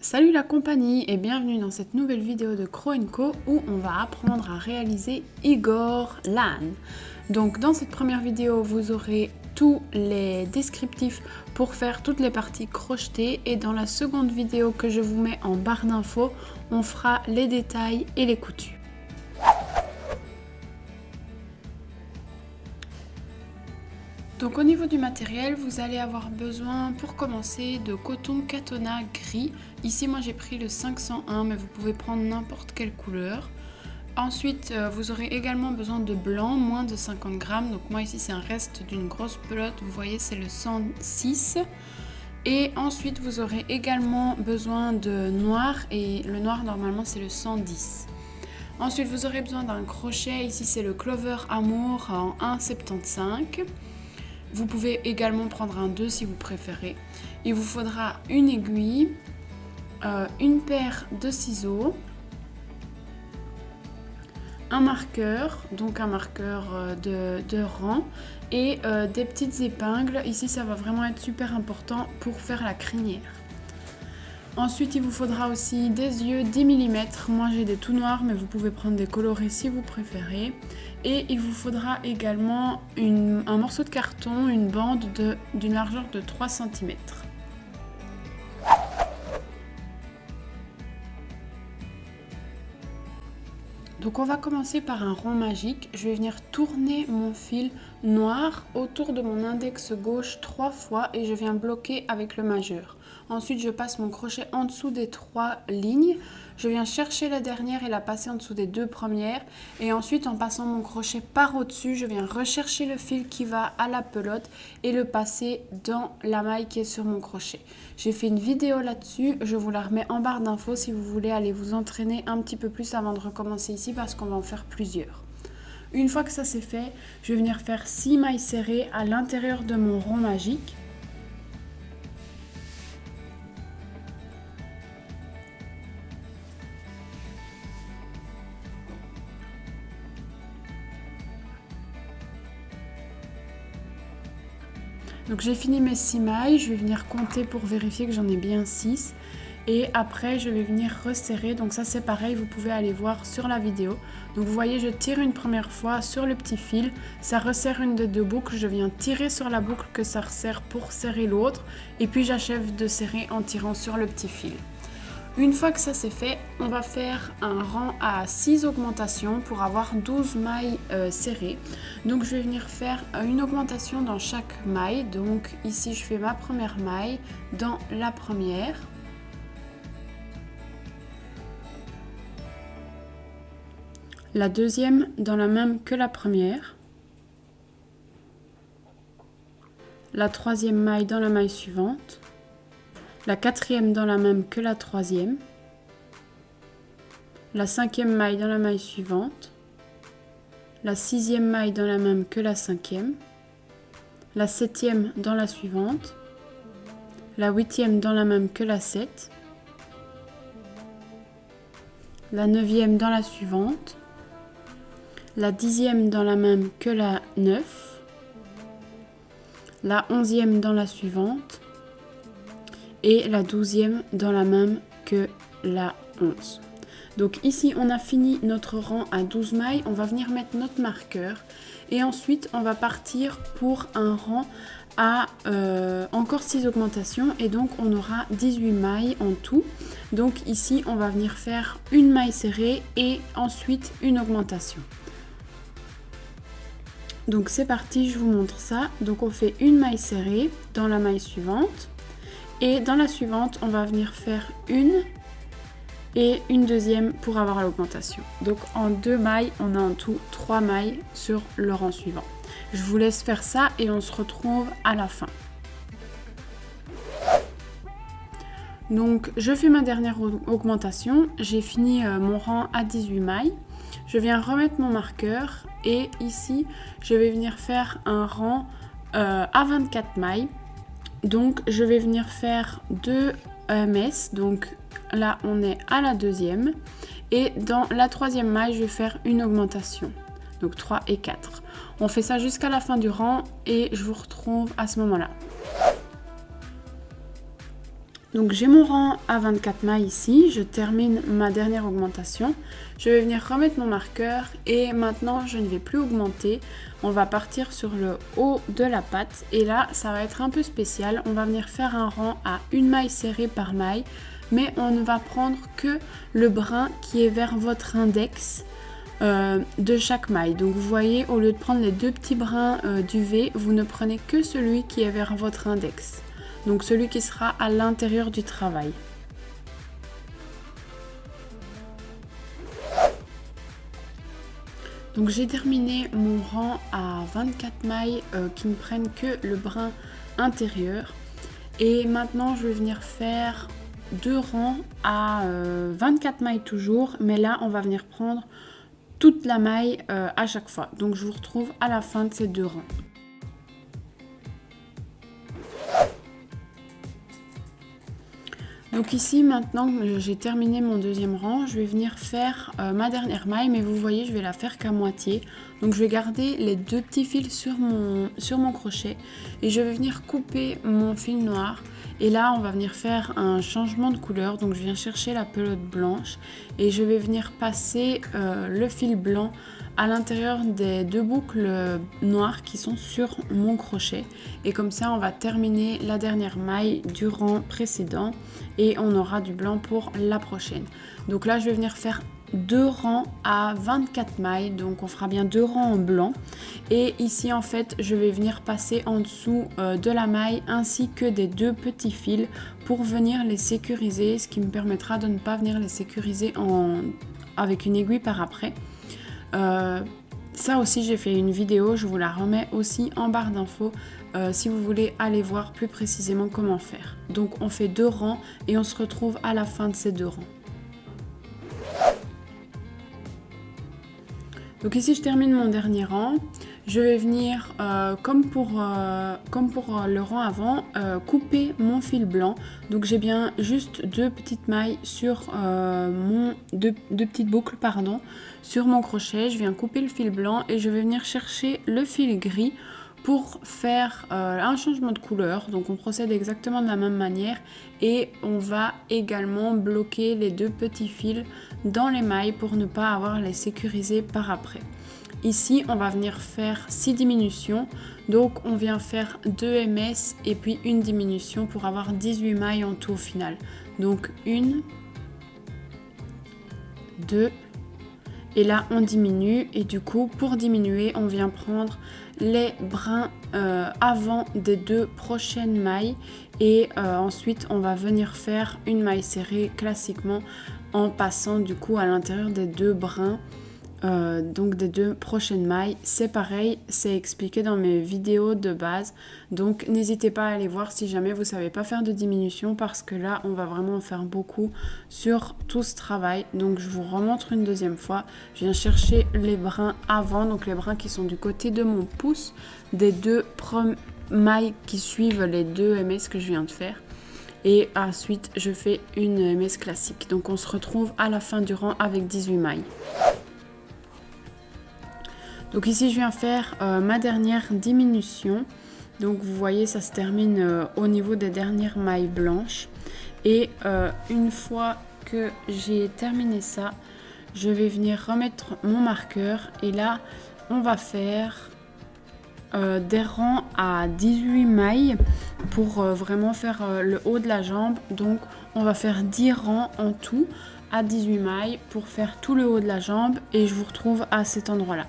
Salut la compagnie et bienvenue dans cette nouvelle vidéo de Crow & Co où on va apprendre à réaliser Igor Lan. Donc dans cette première vidéo vous aurez tous les descriptifs pour faire toutes les parties crochetées et dans la seconde vidéo que je vous mets en barre d'infos on fera les détails et les coutures. Donc au niveau du matériel, vous allez avoir besoin pour commencer de coton Katona gris. Ici moi j'ai pris le 501 mais vous pouvez prendre n'importe quelle couleur. Ensuite vous aurez également besoin de blanc, moins de 50 grammes. Donc moi ici c'est un reste d'une grosse pelote, vous voyez c'est le 106. Et ensuite vous aurez également besoin de noir et le noir normalement c'est le 110. Ensuite vous aurez besoin d'un crochet, ici c'est le Clover Amour en 1,75. Vous pouvez également prendre un 2 si vous préférez. Il vous faudra une aiguille, une paire de ciseaux, un marqueur, donc un marqueur de rang et des petites épingles. Ici ça va vraiment être super important pour faire la crinière. Ensuite il vous faudra aussi des yeux 10 mm, moi j'ai des tout noirs mais vous pouvez prendre des colorés si vous préférez. Et il vous faudra également un morceau de carton, une bande d'une largeur de 3 cm. Donc on va commencer par un rond magique. Je vais venir tourner mon fil noir autour de mon index gauche 3 fois et je viens bloquer avec le majeur. Ensuite je passe mon crochet en dessous des 3 lignes. Je viens chercher la dernière et la passer en dessous des 2 premières. Et ensuite en passant mon crochet par au-dessus, je viens rechercher le fil qui va à la pelote et le passer dans la maille qui est sur mon crochet. J'ai fait une vidéo là-dessus, je vous la remets en barre d'infos si vous voulez aller vous entraîner un petit peu plus avant de recommencer ici parce qu'on va en faire plusieurs. Une fois que ça c'est fait, je vais venir faire 6 mailles serrées à l'intérieur de mon rond magique. Donc j'ai fini mes 6 mailles, je vais venir compter pour vérifier que j'en ai bien 6. Et après je vais venir resserrer, donc ça c'est pareil, vous pouvez aller voir sur la vidéo. Donc vous voyez je tire une première fois sur le petit fil, ça resserre une des 2 boucles, je viens tirer sur la boucle que ça resserre pour serrer l'autre. Et puis j'achève de serrer en tirant sur le petit fil. Une fois que ça c'est fait, on va faire un rang à 6 augmentations pour avoir 12 mailles serrées. Donc je vais venir faire une augmentation dans chaque maille. Donc ici je fais ma première maille dans la première. La deuxième dans la même que la première. La troisième maille dans la maille suivante. La quatrième dans la même que la troisième, la cinquième maille dans la maille suivante, la sixième maille dans la même que la cinquième, la septième dans la suivante, la huitième dans la même que la 7, la neuvième dans la suivante, la dixième dans la même que la 9, la onzième dans la suivante, et la 12e dans la même que la 11. Donc ici on a fini notre rang à 12 mailles, on va venir mettre notre marqueur et ensuite on va partir pour un rang à encore 6 augmentations et donc on aura 18 mailles en tout. Donc ici on va venir faire une maille serrée et ensuite une augmentation. Donc c'est parti, je vous montre ça. Donc on fait une maille serrée dans la maille suivante. Et dans la suivante, on va venir faire une et une deuxième pour avoir l'augmentation. Donc en 2 mailles, on a en tout 3 mailles sur le rang suivant. Je vous laisse faire ça et on se retrouve à la fin. Donc je fais ma dernière augmentation. J'ai fini mon rang à 18 mailles. Je viens remettre mon marqueur et ici, je vais venir faire un rang à 24 mailles. Donc je vais venir faire 2 messes, donc là on est à la deuxième et dans la troisième maille je vais faire une augmentation, donc 3 et 4. On fait ça jusqu'à la fin du rang et je vous retrouve à ce moment là. Donc j'ai mon rang à 24 mailles ici, je termine ma dernière augmentation. Je vais venir remettre mon marqueur et maintenant je ne vais plus augmenter. On va partir sur le haut de la patte et là ça va être un peu spécial. On va venir faire un rang à une maille serrée par maille, mais on ne va prendre que le brin qui est vers votre index de chaque maille. Donc vous voyez, au lieu de prendre les deux petits brins du V, vous ne prenez que celui qui est vers votre index. Donc celui qui sera à l'intérieur du travail. Donc j'ai terminé mon rang à 24 mailles qui ne prennent que le brin intérieur. Et maintenant je vais venir faire deux rangs à 24 mailles toujours. Mais là on va venir prendre toute la maille à chaque fois. Donc je vous retrouve à la fin de ces deux rangs. Donc ici maintenant j'ai terminé mon deuxième rang, je vais venir faire ma dernière maille, mais vous voyez je vais la faire qu'à moitié. Donc je vais garder les deux petits fils sur mon crochet et je vais venir couper mon fil noir. Et là on va venir faire un changement de couleur, donc je viens chercher la pelote blanche et je vais venir passer le fil blanc à l'intérieur des deux boucles noires qui sont sur mon crochet. Et comme ça on va terminer la dernière maille du rang précédent et on aura du blanc pour la prochaine. Donc là je vais venir faire deux rangs à 24 mailles, donc on fera bien deux rangs en blanc. Et ici en fait je vais venir passer en dessous de la maille ainsi que des deux petits fils pour venir les sécuriser, ce qui me permettra de ne pas venir les sécuriser avec une aiguille par après. Ça aussi j'ai fait une vidéo, je vous la remets aussi en barre d'infos si vous voulez aller voir plus précisément comment faire. Donc on fait deux rangs et on se retrouve à la fin de ces deux rangs. Donc ici je termine mon dernier rang. Je vais venir, comme pour le rang avant, couper mon fil blanc. Donc j'ai bien juste deux petites mailles sur deux petites boucles pardon, sur mon crochet. Je viens couper le fil blanc et je vais venir chercher le fil gris pour faire un changement de couleur. Donc on procède exactement de la même manière et on va également bloquer les deux petits fils dans les mailles pour ne pas avoir les sécuriser par après. Ici, on va venir faire 6 diminutions, donc on vient faire 2 ms et puis une diminution pour avoir 18 mailles en tout au final. Donc 1, 2, et là on diminue et du coup pour diminuer, on vient prendre les brins avant des deux prochaines mailles et ensuite on va venir faire une maille serrée classiquement en passant du coup à l'intérieur des deux brins. Donc des deux prochaines mailles, c'est pareil, c'est expliqué dans mes vidéos de base, donc n'hésitez pas à aller voir si jamais vous savez pas faire de diminution parce que là on va vraiment en faire beaucoup sur tout ce travail. Donc je vous remontre une deuxième fois, je viens chercher les brins avant, donc les brins qui sont du côté de mon pouce des deux mailles qui suivent les deux ms que je viens de faire. Et ensuite je fais une ms classique, donc on se retrouve à la fin du rang avec 18 mailles. Donc ici je viens faire ma dernière diminution, donc vous voyez ça se termine au niveau des dernières mailles blanches et une fois que j'ai terminé ça, je vais venir remettre mon marqueur et là on va faire des rangs à 18 mailles pour vraiment faire le haut de la jambe. Donc on va faire 10 rangs en tout à 18 mailles pour faire tout le haut de la jambe et je vous retrouve à cet endroit là.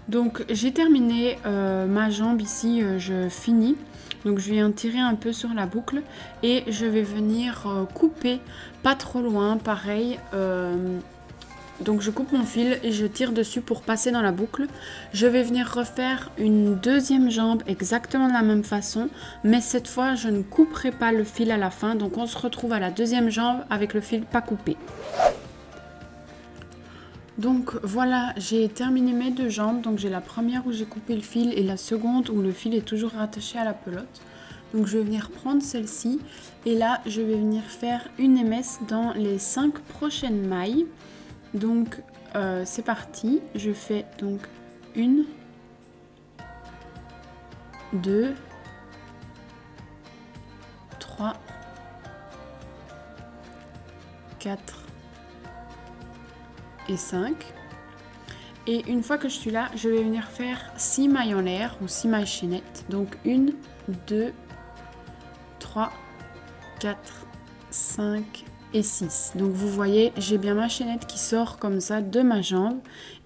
Donc j'ai terminé ma jambe ici, je finis. Donc je viens tirer un peu sur la boucle et je vais venir couper pas trop loin, pareil. Donc je coupe mon fil et je tire dessus pour passer dans la boucle. Je vais venir refaire une deuxième jambe exactement de la même façon, mais cette fois je ne couperai pas le fil à la fin. Donc on se retrouve à la deuxième jambe avec le fil pas coupé. Donc voilà, j'ai terminé mes deux jambes. Donc j'ai la première où j'ai coupé le fil et la seconde où le fil est toujours rattaché à la pelote. Donc je vais venir prendre celle-ci et là je vais venir faire une ms dans les 5 prochaines mailles. Donc c'est parti, je fais donc 1, 2, 3, 4 et 5. Et une fois que je suis là, je vais venir faire 6 mailles en l'air ou 6 mailles chaînettes. Donc 1, 2, 3, 4, 5 et 6. Donc vous voyez, j'ai bien ma chaînette qui sort comme ça de ma jambe.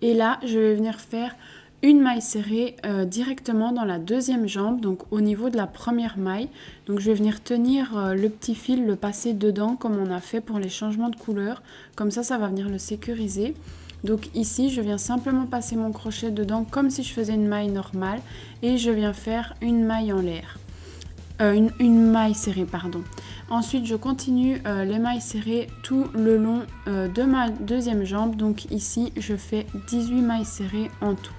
Et là, je vais venir faire une maille serrée directement dans la deuxième jambe, donc au niveau de la première maille. Donc je vais venir tenir le petit fil, le passer dedans comme on a fait pour les changements de couleur. Comme ça va venir le sécuriser. Donc ici, je viens simplement passer mon crochet dedans comme si je faisais une maille normale. Et je viens faire une maille en l'air. Une maille serrée, pardon. Ensuite, je continue les mailles serrées tout le long de ma deuxième jambe. Donc ici, je fais 18 mailles serrées en tout.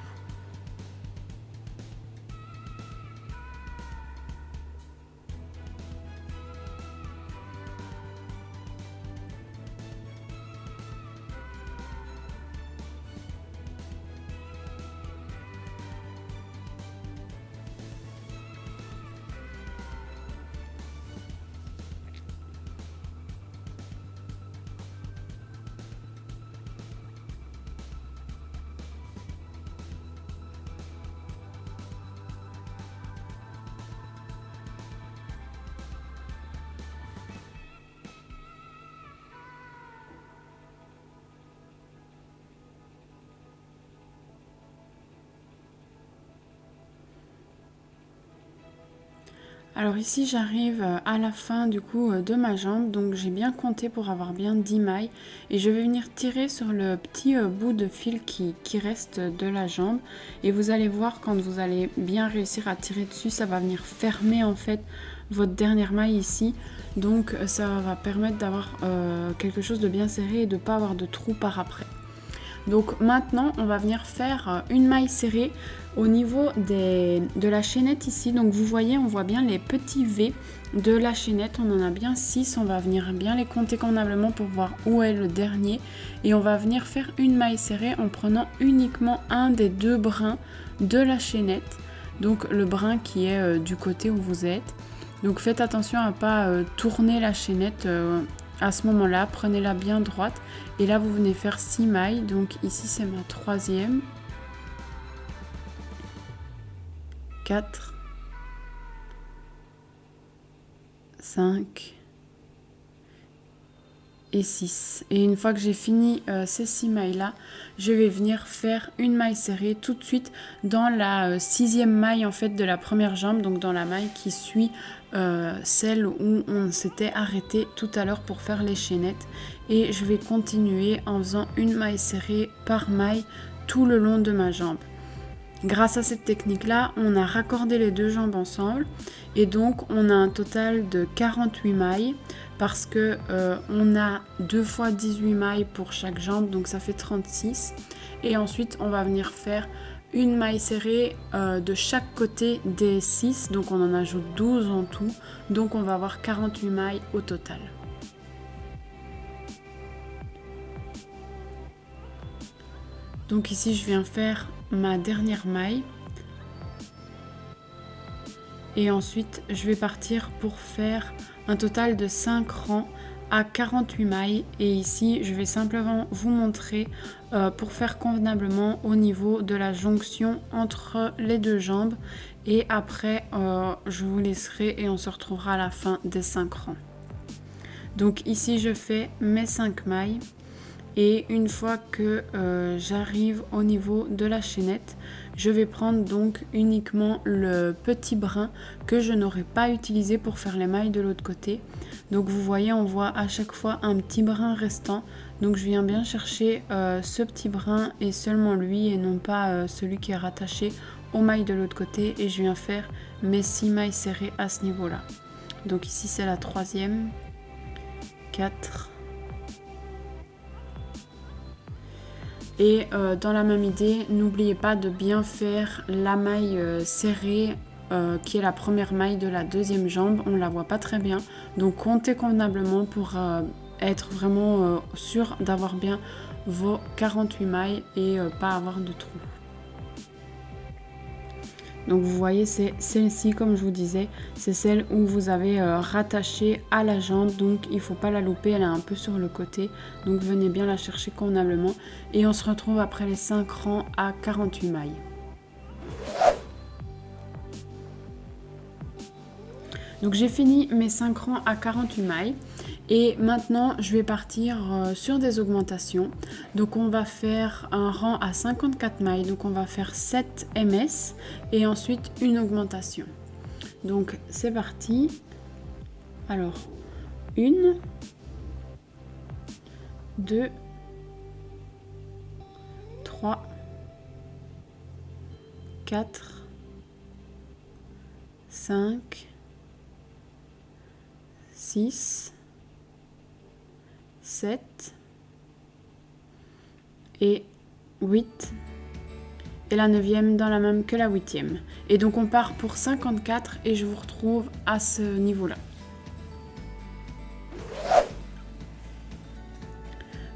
Alors ici j'arrive à la fin du coup de ma jambe, donc j'ai bien compté pour avoir bien 10 mailles et je vais venir tirer sur le petit bout de fil qui reste de la jambe et vous allez voir quand vous allez bien réussir à tirer dessus, ça va venir fermer en fait votre dernière maille ici, donc ça va permettre d'avoir quelque chose de bien serré et de ne pas avoir de trou par après. Donc maintenant on va venir faire une maille serrée au niveau de la chaînette ici. Donc vous voyez, on voit bien les petits V de la chaînette, on en a bien 6, on va venir bien les compter convenablement pour voir où est le dernier. Et on va venir faire une maille serrée en prenant uniquement un des deux brins de la chaînette. Donc le brin qui est du côté où vous êtes. Donc faites attention à ne pas tourner la chaînette à ce moment-là, prenez-la bien droite. Et là, vous venez faire 6 mailles. Donc ici, c'est ma troisième. 4, 5 et 6. Et une fois que j'ai fini ces 6 mailles-là, je vais venir faire une maille serrée tout de suite dans la 6e maille en fait de la première jambe. Donc dans la maille qui suit celle où on s'était arrêté tout à l'heure pour faire les chaînettes. Et je vais continuer en faisant une maille serrée par maille tout le long de ma jambe. Grâce à cette technique-là, on a raccordé les deux jambes ensemble et donc on a un total de 48 mailles parce que on a 2 fois 18 mailles pour chaque jambe, donc ça fait 36. Et ensuite, on va venir faire une maille serrée de chaque côté des 6, donc on en ajoute 12 en tout, donc on va avoir 48 mailles au total. Donc ici, je viens faire ma dernière maille et ensuite je vais partir pour faire un total de 5 rangs à 48 mailles et ici je vais simplement vous montrer pour faire convenablement au niveau de la jonction entre les deux jambes et après je vous laisserai et on se retrouvera à la fin des 5 rangs. Donc ici je fais mes 5 mailles. Et une fois que j'arrive au niveau de la chaînette, je vais prendre donc uniquement le petit brin que je n'aurais pas utilisé pour faire les mailles de l'autre côté. Donc vous voyez, on voit à chaque fois un petit brin restant. Donc je viens bien chercher ce petit brin et seulement lui et non pas celui qui est rattaché aux mailles de l'autre côté. Et je viens faire mes 6 mailles serrées à ce niveau-là. Donc ici c'est la troisième, 4... Et dans la même idée, n'oubliez pas de bien faire la maille serrée qui est la première maille de la deuxième jambe. On ne la voit pas très bien. Donc comptez convenablement pour être vraiment sûr d'avoir bien vos 48 mailles et pas avoir de trous. Donc vous voyez, c'est celle-ci, comme je vous disais, c'est celle où vous avez rattaché à la jambe, donc il ne faut pas la louper, elle est un peu sur le côté, donc venez bien la chercher convenablement. Et on se retrouve après les 5 rangs à 48 mailles. Donc j'ai fini mes 5 rangs à 48 mailles. Et maintenant, je vais partir sur des augmentations. Donc on va faire un rang à 54 mailles. Donc on va faire 7 MS et ensuite une augmentation. Donc c'est parti. Alors, 1, 2, 3, 4, 5, 6, 7 et 8 et la 9e dans la même que la 8e. Et donc on part pour 54 et je vous retrouve à ce niveau-là.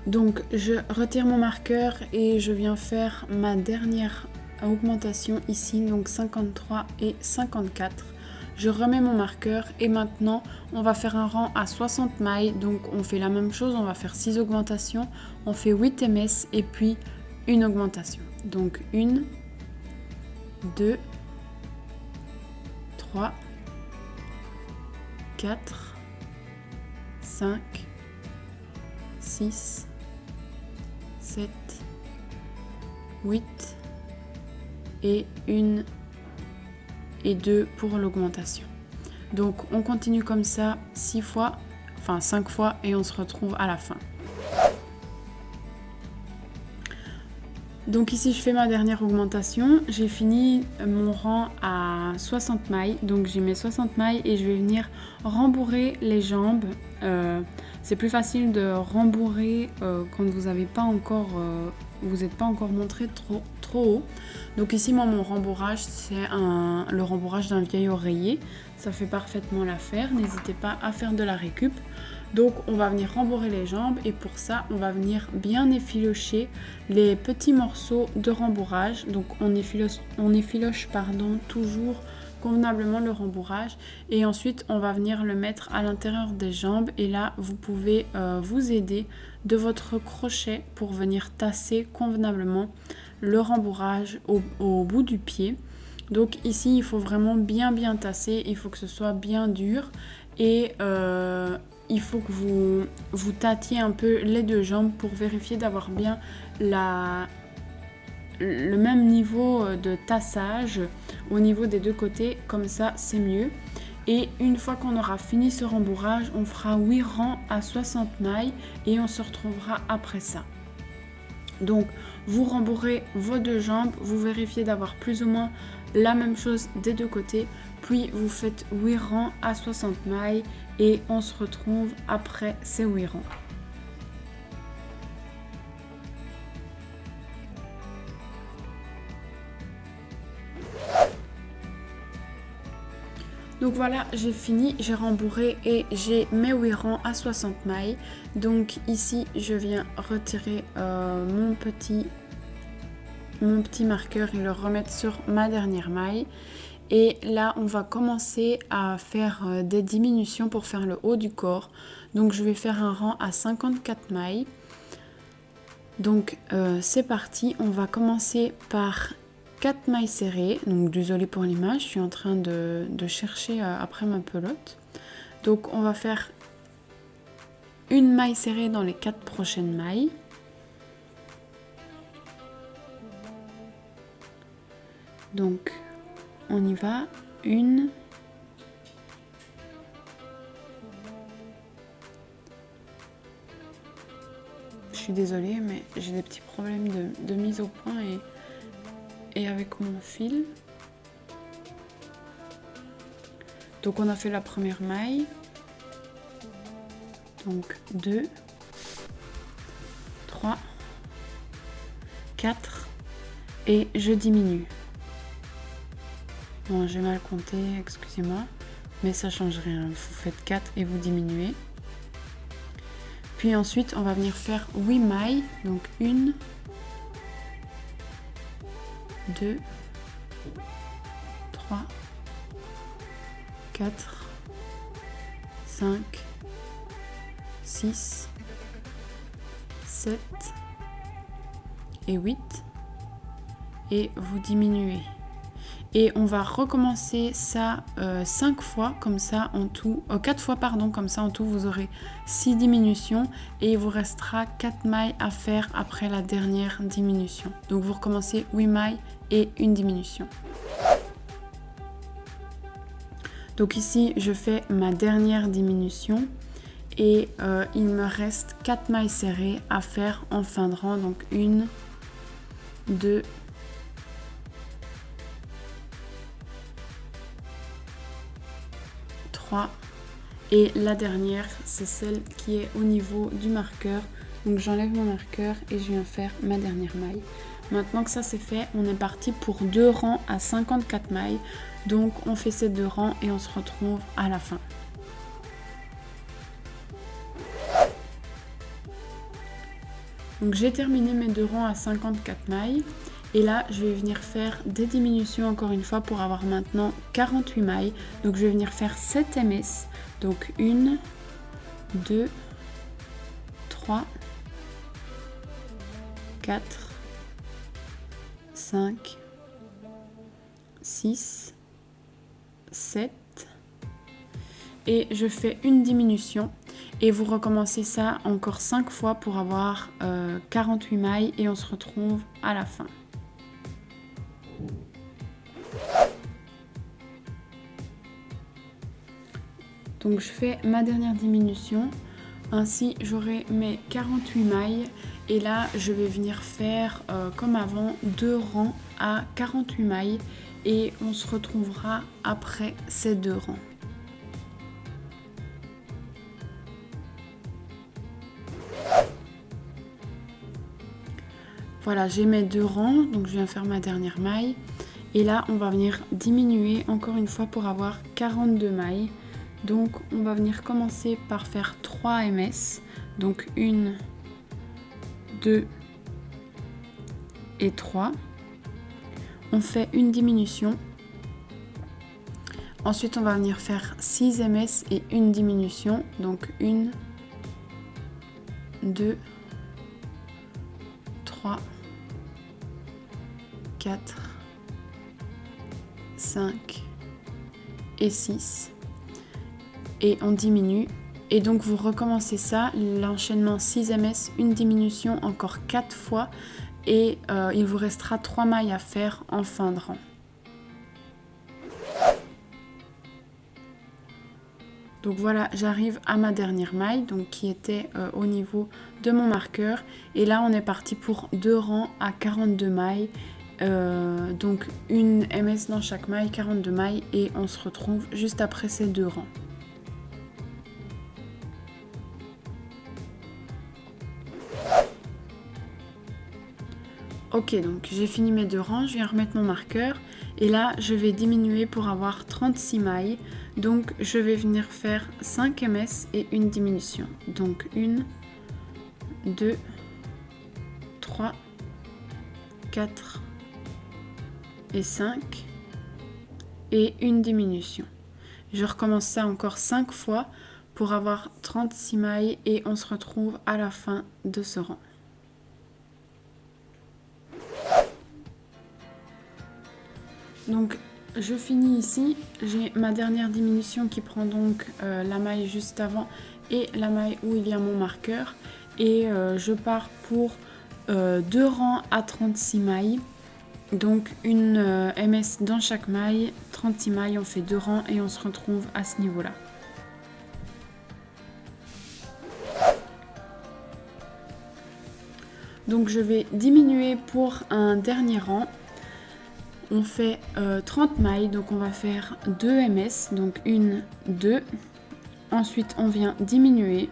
Donc je retire mon marqueur et je viens faire ma dernière augmentation ici, donc 53 et 54. Je remets mon marqueur et maintenant on va faire un rang à 60 mailles. Donc on fait la même chose, on va faire 6 augmentations, on fait 8 MS et puis une augmentation. Donc 1, 2, 3, 4, 5, 6, 7, 8 et 1 et 2 pour l'augmentation. Donc on continue comme ça 6 fois, enfin 5 fois et on se retrouve à la fin. Donc ici je fais ma dernière augmentation, j'ai fini mon rang à 60 mailles, donc j'ai mes 60 mailles et je vais venir rembourrer les jambes. C'est plus facile de rembourrer quand vous n'êtes pas encore montré trop haut. Donc ici moi mon rembourrage c'est le rembourrage d'un vieil oreiller, ça fait parfaitement l'affaire, n'hésitez pas à faire de la récup. Donc on va venir rembourrer les jambes et pour ça on va venir bien effilocher les petits morceaux de rembourrage. Donc on effiloche toujours convenablement le rembourrage et ensuite on va venir le mettre à l'intérieur des jambes et là vous pouvez vous aider de votre crochet pour venir tasser convenablement le rembourrage au bout du pied. Donc ici il faut vraiment bien tasser, il faut que ce soit bien dur et il faut que vous tâtiez un peu les deux jambes pour vérifier d'avoir bien le même niveau de tassage au niveau des deux côtés, comme ça c'est mieux. Et une fois qu'on aura fini ce rembourrage, on fera 8 rangs à 60 mailles et on se retrouvera après ça. Donc vous rembourrez vos deux jambes, vous vérifiez d'avoir plus ou moins la même chose des deux côtés, puis vous faites 8 rangs à 60 mailles et on se retrouve après ces 8 rangs. Donc voilà, j'ai fini, j'ai rembourré et j'ai mes 8 rangs à 60 mailles. Donc ici, je viens retirer mon petit marqueur et le remettre sur ma dernière maille. Et là, on va commencer à faire des diminutions pour faire le haut du corps. Donc je vais faire un rang à 54 mailles. Donc c'est parti, on va commencer par 4 mailles serrées, donc désolée pour l'image, je suis en train de chercher après ma pelote. Donc on va faire une maille serrée dans les 4 prochaines mailles. Donc on y va, une, je suis désolée mais j'ai des petits problèmes de mise au point et avec mon fil. Donc on a fait la première maille, donc 2, 3, 4 et je diminue. Bon, j'ai mal compté, excusez-moi, mais ça change rien, vous faites 4 et vous diminuez. Puis ensuite on va venir faire 8 mailles, donc 1, 2, 3, 4, 5, 6, 7 et 8 et vous diminuez. Et on va recommencer ça 5 fois, comme ça en tout, 4 fois pardon, comme ça en tout vous aurez 6 diminutions et il vous restera 4 mailles à faire après la dernière diminution. Donc vous recommencez 8 mailles et une diminution. Donc ici je fais ma dernière diminution et il me reste 4 mailles serrées à faire en fin de rang. Donc 1, 2, 3 et la dernière c'est celle qui est au niveau du marqueur. Donc j'enlève mon marqueur et je viens faire ma dernière maille. Maintenant que ça c'est fait, on est parti pour 2 rangs à 54 mailles. Donc on fait ces 2 rangs et on se retrouve à la fin. Donc j'ai terminé mes 2 rangs à 54 mailles. Et là, je vais venir faire des diminutions encore une fois pour avoir maintenant 48 mailles. Donc je vais venir faire 7 MS. Donc 1, 2, 3, 4, 5, 6, 7. Et je fais une diminution. Et vous recommencez ça encore 5 fois pour avoir 48 mailles. Et on se retrouve à la fin. Donc je fais ma dernière diminution, ainsi j'aurai mes 48 mailles et là je vais venir faire comme avant 2 rangs à 48 mailles et on se retrouvera après ces 2 rangs. Voilà, j'ai mes 2 rangs, donc je viens faire ma dernière maille et là on va venir diminuer encore une fois pour avoir 42 mailles. Donc on va venir commencer par faire 3 MS, donc 1, 2 et 3. On fait une diminution. Ensuite on va venir faire 6 MS et une diminution, donc 1, 2, 3, 4, 5 et 6. Et on diminue et donc vous recommencez ça, l'enchaînement 6 MS, une diminution encore 4 fois et il vous restera 3 mailles à faire en fin de rang. Donc voilà, j'arrive à ma dernière maille donc qui était au niveau de mon marqueur et là on est parti pour 2 rangs à 42 mailles. Donc une MS dans chaque maille, 42 mailles et on se retrouve juste après ces 2 rangs. Ok, donc j'ai fini mes 2 rangs, je viens remettre mon marqueur et là je vais diminuer pour avoir 36 mailles. Donc je vais venir faire 5 MS et une diminution. Donc 1, 2, 3, 4 et 5 et une diminution. Je recommence ça encore 5 fois pour avoir 36 mailles et on se retrouve à la fin de ce rang. Donc je finis ici, j'ai ma dernière diminution qui prend donc la maille juste avant et la maille où il y a mon marqueur et je pars pour 2 rangs à 36 mailles, donc une MS dans chaque maille, 36 mailles, on fait 2 rangs et on se retrouve à ce niveau là. Donc je vais diminuer pour un dernier rang. On fait 30 mailles, donc on va faire 2 MS, donc 1, 2. Ensuite, on vient diminuer.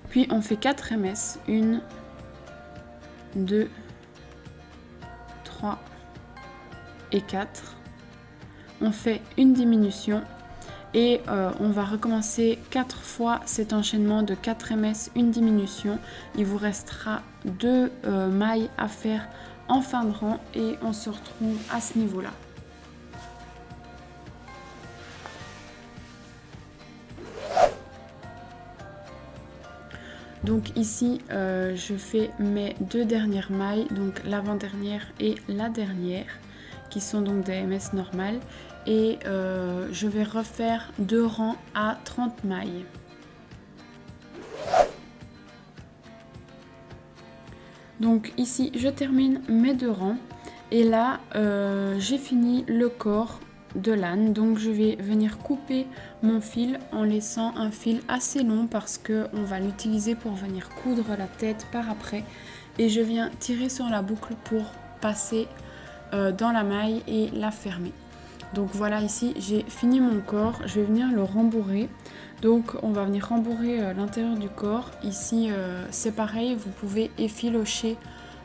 Puis, on fait 4 MS, 1, 2, 3 et 4. On fait une diminution et on va recommencer 4 fois cet enchaînement de 4 MS, une diminution. Il vous restera 2 mailles à faire en fin de rang et on se retrouve à ce niveau-là. Donc ici, je fais mes 2 dernières mailles, donc l'avant-dernière et la dernière, qui sont donc des MS normales. Et je vais refaire 2 rangs à 30 mailles. Donc ici, je termine mes 2 rangs. Et là, j'ai fini le corps de l'âne, donc je vais venir couper mon fil en laissant un fil assez long parce que on va l'utiliser pour venir coudre la tête par après, et je viens tirer sur la boucle pour passer dans la maille et la fermer. Donc voilà, ici j'ai fini mon corps, je vais venir le rembourrer. Donc on va venir rembourrer l'intérieur du corps. Ici c'est pareil, vous pouvez effilocher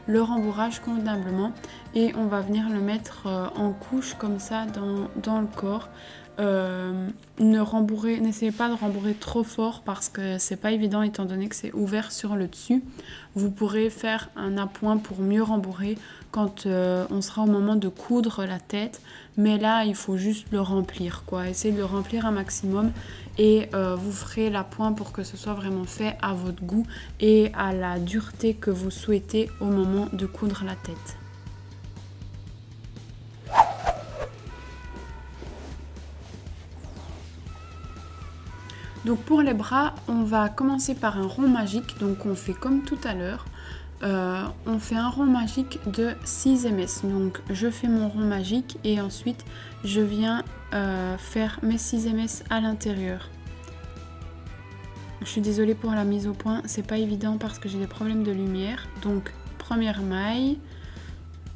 le rembourrage convenablement et on va venir le mettre en couche comme ça dans le corps. N'essayez pas de rembourrer trop fort parce que c'est pas évident étant donné que c'est ouvert sur le dessus. Vous pourrez faire un appoint pour mieux rembourrer quand on sera au moment de coudre la tête, mais là il faut juste le remplir quoi. Essayez de le remplir un maximum et vous ferez l'appoint pour que ce soit vraiment fait à votre goût et à la dureté que vous souhaitez au moment de coudre la tête. Donc pour les bras, on va commencer par un rond magique, donc on fait comme tout à l'heure. On fait un rond magique de 6 ms, donc je fais mon rond magique et ensuite je viens faire mes 6 ms à l'intérieur. Je suis désolée pour la mise au point, c'est pas évident parce que j'ai des problèmes de lumière. Donc première maille,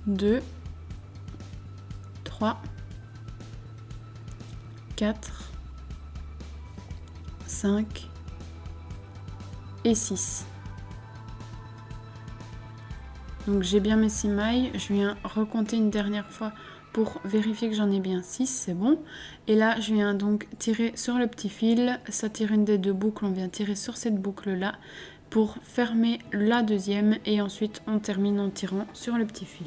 2, 3, 4, 5 et 6. Donc j'ai bien mes 6 mailles, je viens recompter une dernière fois pour vérifier que j'en ai bien 6, c'est bon. Et là je viens donc tirer sur le petit fil, ça tire une des 2 boucles, on vient tirer sur cette boucle là pour fermer la deuxième et ensuite on termine en tirant sur le petit fil.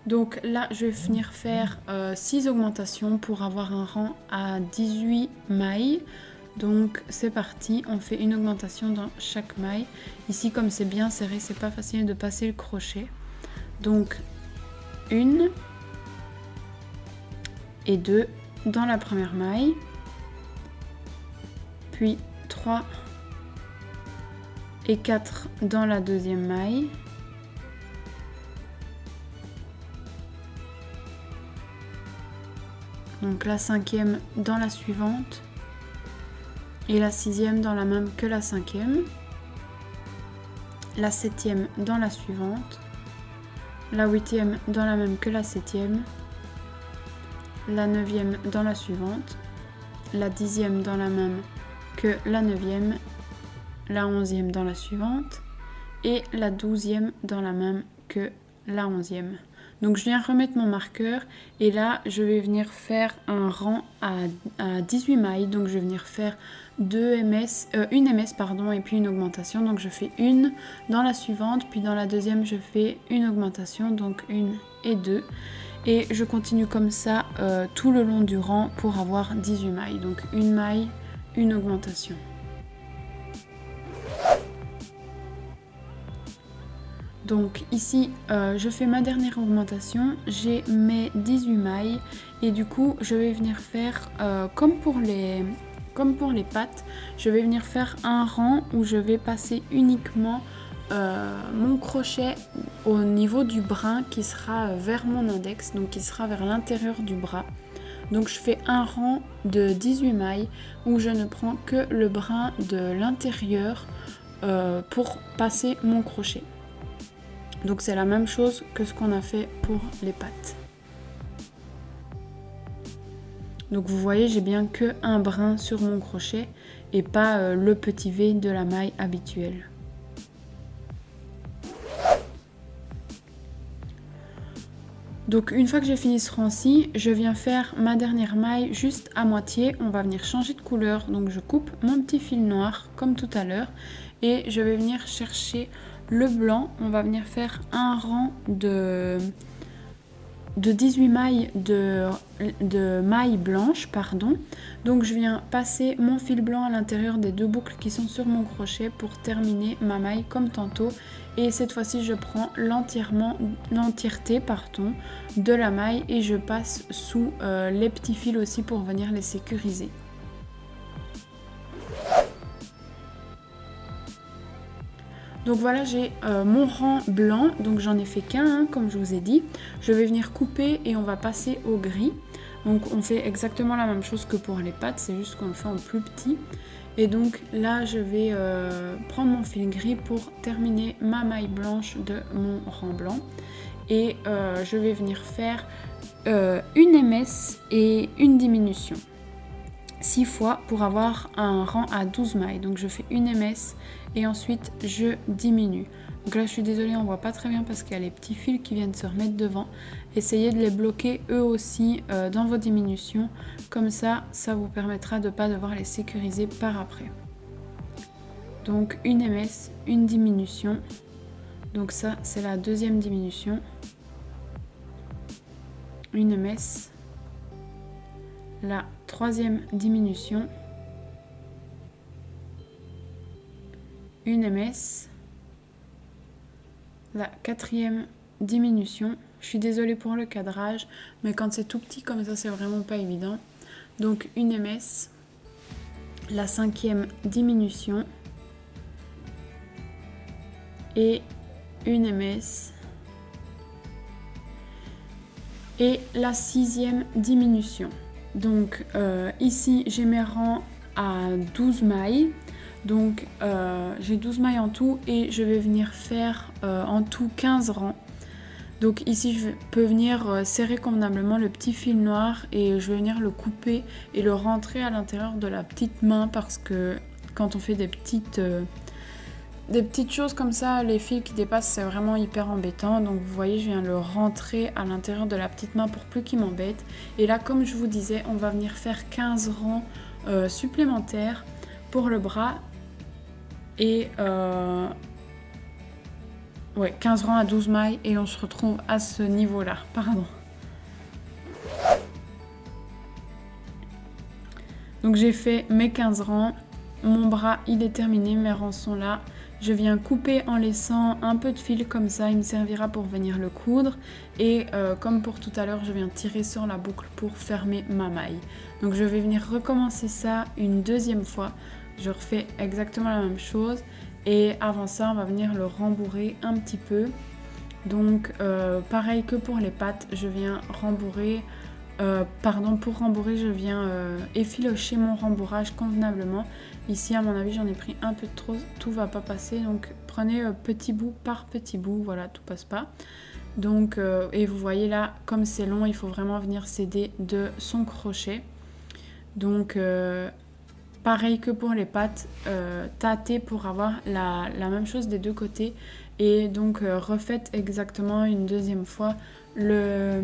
Donc là je vais venir faire 6 augmentations pour avoir un rang à 18 mailles. Donc c'est parti, on fait une augmentation dans chaque maille. Ici comme c'est bien serré, c'est pas facile de passer le crochet. Donc 1 et 2 dans la première maille, puis 3 et 4 dans la deuxième maille, donc la 5e dans la suivante, et la 6e dans la même que la 5e, la 7e dans la suivante, la 8e dans la même que la 7e, la 9e dans la suivante, la 10e dans la même que la 9e, la 11e dans la suivante et la 12e dans la même que la 11e. Donc je viens remettre mon marqueur et là je vais venir faire un rang à 18 mailles. Donc je vais venir faire une ms pardon, et puis une augmentation. Donc je fais une dans la suivante, puis dans la deuxième je fais une augmentation, donc 1 et 2. Et je continue comme ça tout le long du rang pour avoir 18 mailles. Donc une maille, une augmentation. Donc ici je fais ma dernière augmentation, j'ai mes 18 mailles et du coup je vais venir faire comme pour les pattes, je vais venir faire un rang où je vais passer uniquement mon crochet au niveau du brin qui sera vers mon index, donc qui sera vers l'intérieur du bras. Donc je fais un rang de 18 mailles où je ne prends que le brin de l'intérieur pour passer mon crochet. Donc c'est la même chose que ce qu'on a fait pour les pattes. Donc vous voyez, j'ai bien que un brin sur mon crochet et pas le petit V de la maille habituelle. Donc une fois que j'ai fini ce rang-ci, je viens faire ma dernière maille juste à moitié. On va venir changer de couleur, donc je coupe mon petit fil noir comme tout à l'heure et je vais venir chercher le blanc, on va venir faire un rang de 18 mailles de mailles blanches, pardon. Donc je viens passer mon fil blanc à l'intérieur des 2 boucles qui sont sur mon crochet pour terminer ma maille comme tantôt. Et cette fois-ci je prends l'entièreté de la maille et je passe sous les petits fils aussi pour venir les sécuriser. Donc voilà, j'ai mon rang blanc, donc j'en ai fait qu'un, comme je vous ai dit. Je vais venir couper et on va passer au gris. Donc on fait exactement la même chose que pour les pattes, c'est juste qu'on le fait en plus petit. Et donc là, je vais prendre mon fil gris pour terminer ma maille blanche de mon rang blanc. Et je vais venir faire une MS et une diminution. 6 fois pour avoir un rang à 12 mailles. Donc je fais une MS et ensuite je diminue. Donc là je suis désolée, on voit pas très bien parce qu'il y a les petits fils qui viennent se remettre devant. Essayez de les bloquer eux aussi dans vos diminutions. Comme ça, ça vous permettra de ne pas devoir les sécuriser par après. Donc une MS, une diminution. Donc ça c'est la deuxième diminution. Une MS. La troisième diminution, une MS, la quatrième diminution. Je suis désolée pour le cadrage, mais quand c'est tout petit comme ça, c'est vraiment pas évident. Donc une MS, la cinquième diminution et une MS et la sixième diminution. Donc ici j'ai mes rangs à 12 mailles, donc j'ai 12 mailles en tout et je vais venir faire en tout 15 rangs. Donc ici je peux venir serrer convenablement le petit fil noir et je vais venir le couper et le rentrer à l'intérieur de la petite main parce que quand on fait des petites choses comme ça, les fils qui dépassent, c'est vraiment hyper embêtant. Donc vous voyez, je viens le rentrer à l'intérieur de la petite main pour plus qu'il m'embête. Et là, comme je vous disais, on va venir faire 15 rangs supplémentaires pour le bras. Et 15 rangs à 12 mailles et on se retrouve à ce niveau-là. Pardon. Donc j'ai fait mes 15 rangs. Mon bras, il est terminé, mes rangs sont là. Je viens couper en laissant un peu de fil comme ça, il me servira pour venir le coudre. Et comme pour tout à l'heure, je viens tirer sur la boucle pour fermer ma maille. Donc je vais venir recommencer ça une deuxième fois. Je refais exactement la même chose. Et avant ça, on va venir le rembourrer un petit peu. Donc pareil que pour les pattes, je viens rembourrer. Pour rembourrer, je viens effilocher mon rembourrage convenablement. Ici, à mon avis, j'en ai pris un peu de trop, tout va pas passer. Donc, prenez petit bout par petit bout, voilà, tout passe pas. Donc, et vous voyez là, comme c'est long, il faut vraiment venir s'aider de son crochet. Donc, pareil que pour les pattes, tâtez pour avoir la même chose des deux côtés. Et donc, refaites exactement une deuxième fois le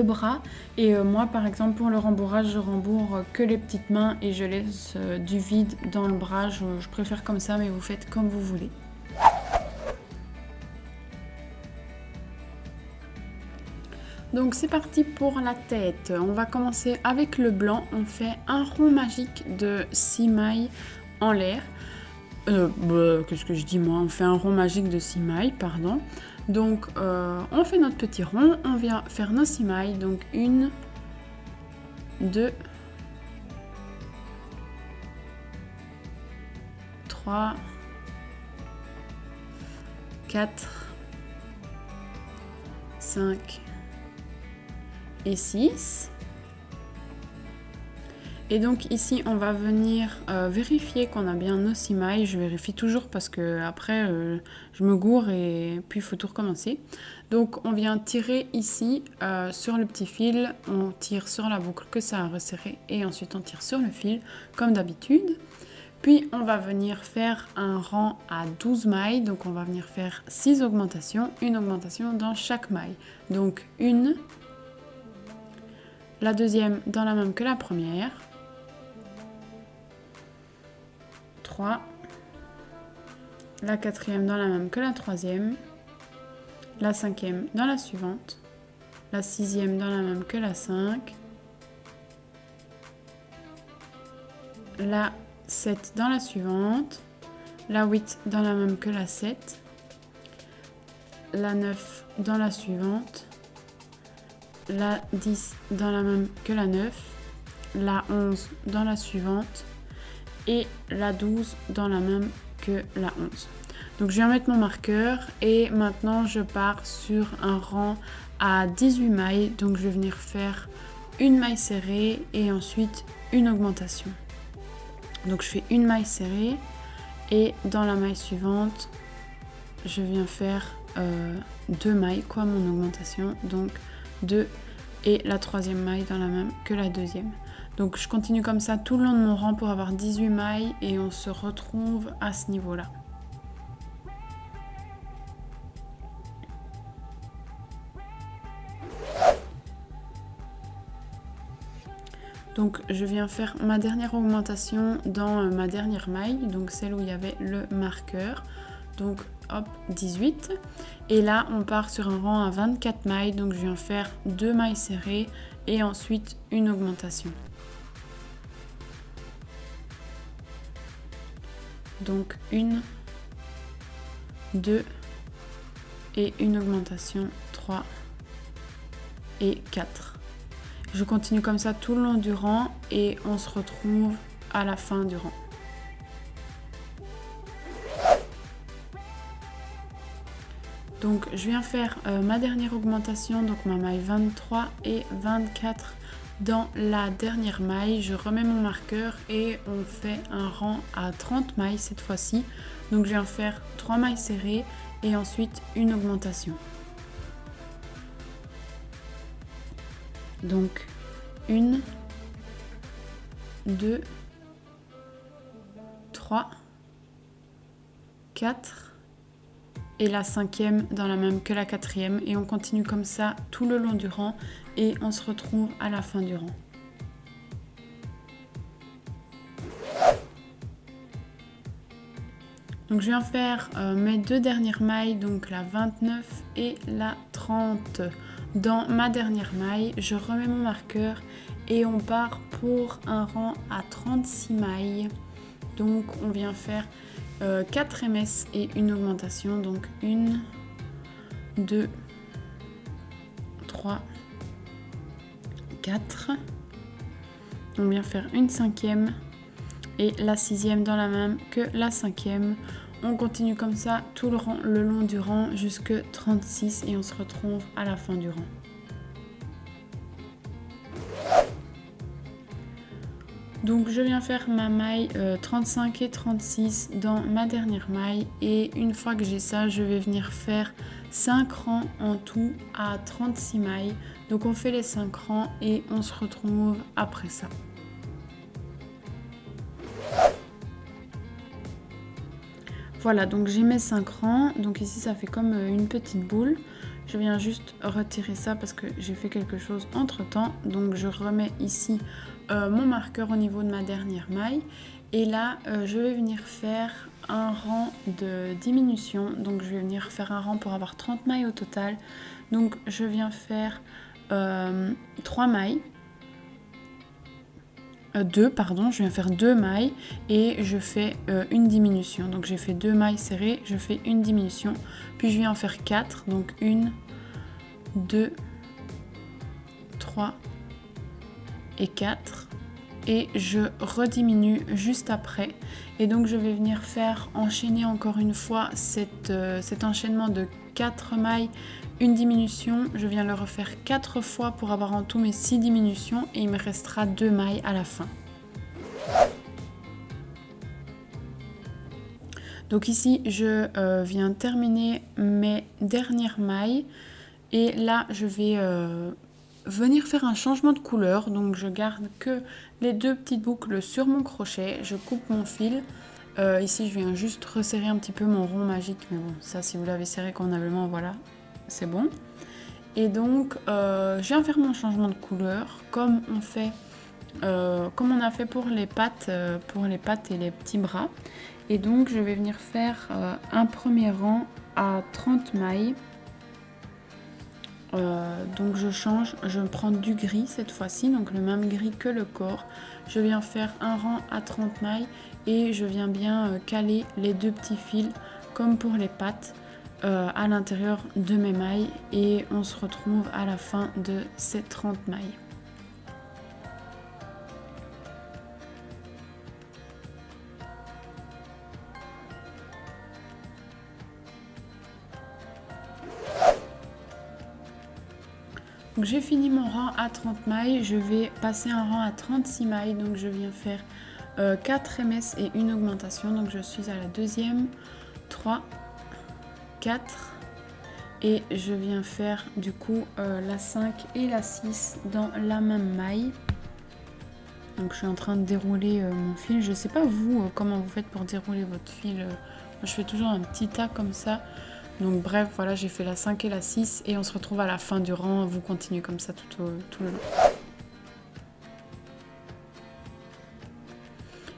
bras et moi par exemple pour le rembourrage je rembourre que les petites mains et je laisse du vide dans le bras, je préfère comme ça mais vous faites comme vous voulez. Donc c'est parti pour la tête, on va commencer avec le blanc, on fait un rond magique de 6 mailles en l'air. Qu'est-ce que je dis moi, on fait un rond magique de 6 mailles, pardon. Donc on fait notre petit rond, on vient faire nos 6 mailles, donc 1, 2, 3, 4, 5 et 6. Et donc ici on va venir vérifier qu'on a bien nos 6 mailles. Je vérifie toujours parce que après je me gourre et puis il faut tout recommencer. Donc on vient tirer ici sur le petit fil, on tire sur la boucle que ça a resserré et ensuite on tire sur le fil comme d'habitude. Puis on va venir faire un rang à 12 mailles, donc on va venir faire 6 augmentations, une augmentation dans chaque maille. Donc une, la deuxième dans la même que la première. 3, la quatrième dans la même que la troisième, la cinquième dans la suivante, la sixième dans la même que la 5, la 7 dans la suivante, la 8 dans la même que la 7, la 9 dans la suivante, la 10 dans la même que la 9, la 11 dans la suivante et la 12 dans la même que la 11. Donc je viens mettre mon marqueur et maintenant je pars sur un rang à 18 mailles. Donc je vais venir faire une maille serrée et ensuite une augmentation. Donc je fais une maille serrée et dans la maille suivante, je viens faire 2 mailles, mon augmentation. Donc 2 et la troisième maille dans la même que la deuxième. Donc je continue comme ça tout le long de mon rang pour avoir 18 mailles et on se retrouve à ce niveau-là. Donc je viens faire ma dernière augmentation dans ma dernière maille, donc celle où il y avait le marqueur. Donc hop, 18. Et là on part sur un rang à 24 mailles, donc je viens faire 2 mailles serrées et ensuite une augmentation. Donc 1, 2 et une augmentation, 3 et 4. Je continue comme ça tout le long du rang et on se retrouve à la fin du rang. Donc je viens faire ma dernière augmentation, donc ma maille 23 et 24 dans la dernière maille. Je remets mon marqueur et on fait un rang à 30 mailles cette fois-ci. Donc je viens faire 3 mailles serrées et ensuite une augmentation. Donc 1, 2, 3, 4 et la cinquième dans la même que la quatrième et on continue comme ça tout le long du rang et on se retrouve à la fin du rang. Donc je viens faire mes 2 dernières mailles, donc la 29 et la 30. Dans ma dernière maille, je remets mon marqueur et on part pour un rang à 36 mailles. Donc on vient faire 4 MS et une augmentation. Donc 1, 2, 3, 4. On vient faire une cinquième et la sixième dans la même que la cinquième. On continue comme ça tout le long du rang jusque 36 et on se retrouve à la fin du rang. Donc je viens faire ma maille 35 et 36 dans ma dernière maille et une fois que j'ai ça, je vais venir faire 5 rangs en tout à 36 mailles. Donc on fait les 5 rangs et on se retrouve après ça. Voilà, donc j'ai mes 5 rangs, donc ici ça fait comme une petite boule. Je viens juste retirer ça parce que j'ai fait quelque chose entre temps. Donc je remets ici mon marqueur au niveau de ma dernière maille. Et là, je vais venir faire un rang de diminution. Donc je vais venir faire un rang pour avoir 30 mailles au total. Donc je viens faire 3 mailles. 2, pardon, je viens faire 2 mailles et je fais une diminution. Donc j'ai fait 2 mailles serrées, je fais une diminution, puis je viens en faire 4, donc 1, 2, 3 et 4 et je rediminue juste après et donc je vais venir faire enchaîner encore une fois cet enchaînement de 4 mailles, une diminution, je viens le refaire 4 fois pour avoir en tout mes 6 diminutions et il me restera 2 mailles à la fin. Donc ici je viens terminer mes dernières mailles et là je vais venir faire un changement de couleur. Donc je garde que les 2 petites boucles sur mon crochet, je coupe mon fil. Ici je viens juste resserrer un petit peu mon rond magique, mais bon ça si vous l'avez serré convenablement, voilà, c'est bon. Et donc je viens faire mon changement de couleur comme on fait comme on a fait pour les pattes et les petits bras. Et donc je vais venir faire un premier rang à 30 mailles. Donc je change, je prends du gris cette fois-ci, donc le même gris que le corps. Je viens faire un rang à 30 mailles et je viens bien caler les deux petits fils comme pour les pattes à l'intérieur de mes mailles, et on se retrouve à la fin de ces 30 mailles. Donc j'ai fini mon rang à 30 mailles, je vais passer un rang à 36 mailles, donc je viens faire 4 MS et une augmentation, donc je suis à la deuxième, 3, 4 et je viens faire du coup la 5 et la 6 dans la même maille. Donc je suis en train de dérouler mon fil, je sais pas vous comment vous faites pour dérouler votre fil, moi je fais toujours un petit tas comme ça. Donc bref, voilà, j'ai fait la 5 et la 6 et on se retrouve à la fin du rang. Vous continuez comme ça tout le long.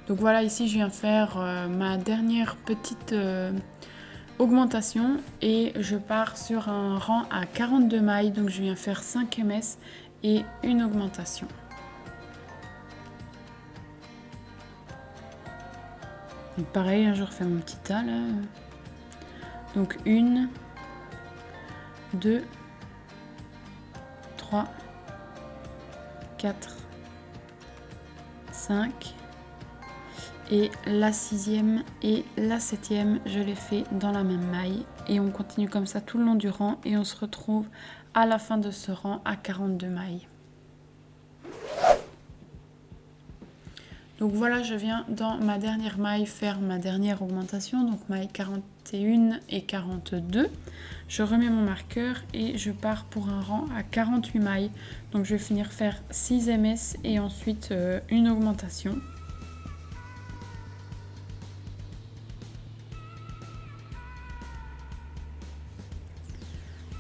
Donc voilà, ici je viens faire ma dernière petite augmentation et je pars sur un rang à 42 mailles. Donc je viens faire 5 MS et une augmentation. Donc pareil, hein, je refais mon petit tas là. Donc 1, 2, 3, 4, 5 et la 6e et la 7e, je les fais dans la même maille et on continue comme ça tout le long du rang et on se retrouve à la fin de ce rang à 42 mailles. Donc voilà, je viens dans ma dernière maille faire ma dernière augmentation, donc maille 41 et 42. Je remets mon marqueur et je pars pour un rang à 48 mailles. Donc je vais finir faire 6 MS et ensuite une augmentation.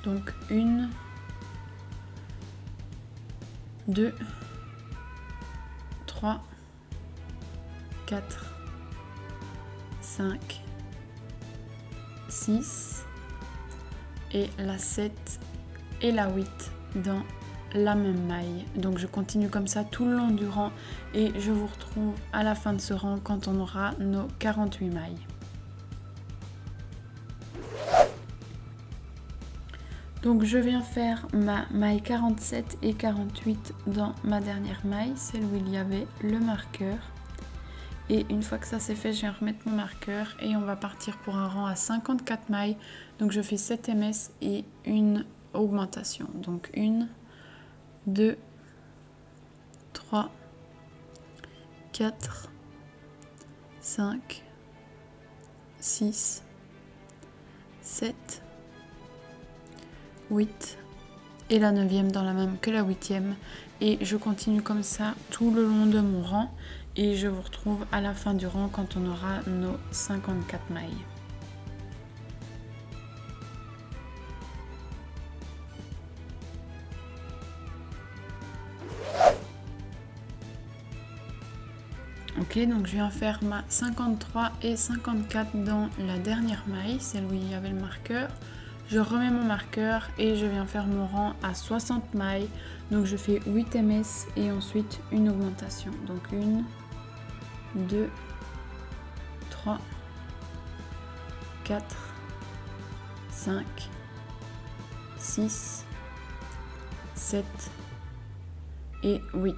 Donc 1, 2, 3, 4, 5, 6 et la 7 et la 8 dans la même maille. Donc je continue comme ça tout le long du rang et je vous retrouve à la fin de ce rang quand on aura nos 48 mailles. Donc je viens faire ma maille 47 et 48 dans ma dernière maille, celle où il y avait le marqueur. Et une fois que ça c'est fait, je viens remettre mon marqueur et on va partir pour un rang à 54 mailles. Donc je fais 7 MS et une augmentation. Donc 1, 2, 3, 4, 5, 6, 7, 8 et la 9e dans la même que la 8e. Et je continue comme ça tout le long de mon rang. Et je vous retrouve à la fin du rang quand on aura nos 54 mailles. Ok, donc je viens faire ma 53 et 54 dans la dernière maille, celle où il y avait le marqueur. Je remets mon marqueur et je viens faire mon rang à 60 mailles. Donc je fais 8 MS et ensuite une augmentation. Donc 1, 2, 3, 4, 5, 6, 7 et 8.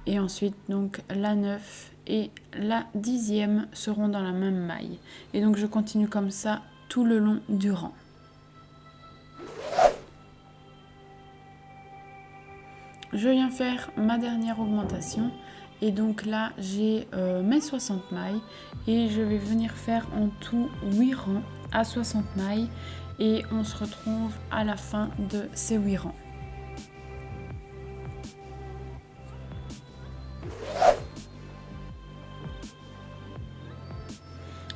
Et ensuite donc la 9 et la 10e seront dans la même maille. Et donc je continue comme ça tout le long du rang. Je viens faire ma dernière augmentation et donc là j'ai mes 60 mailles et je vais venir faire en tout 8 rangs à 60 mailles et on se retrouve à la fin de ces 8 rangs.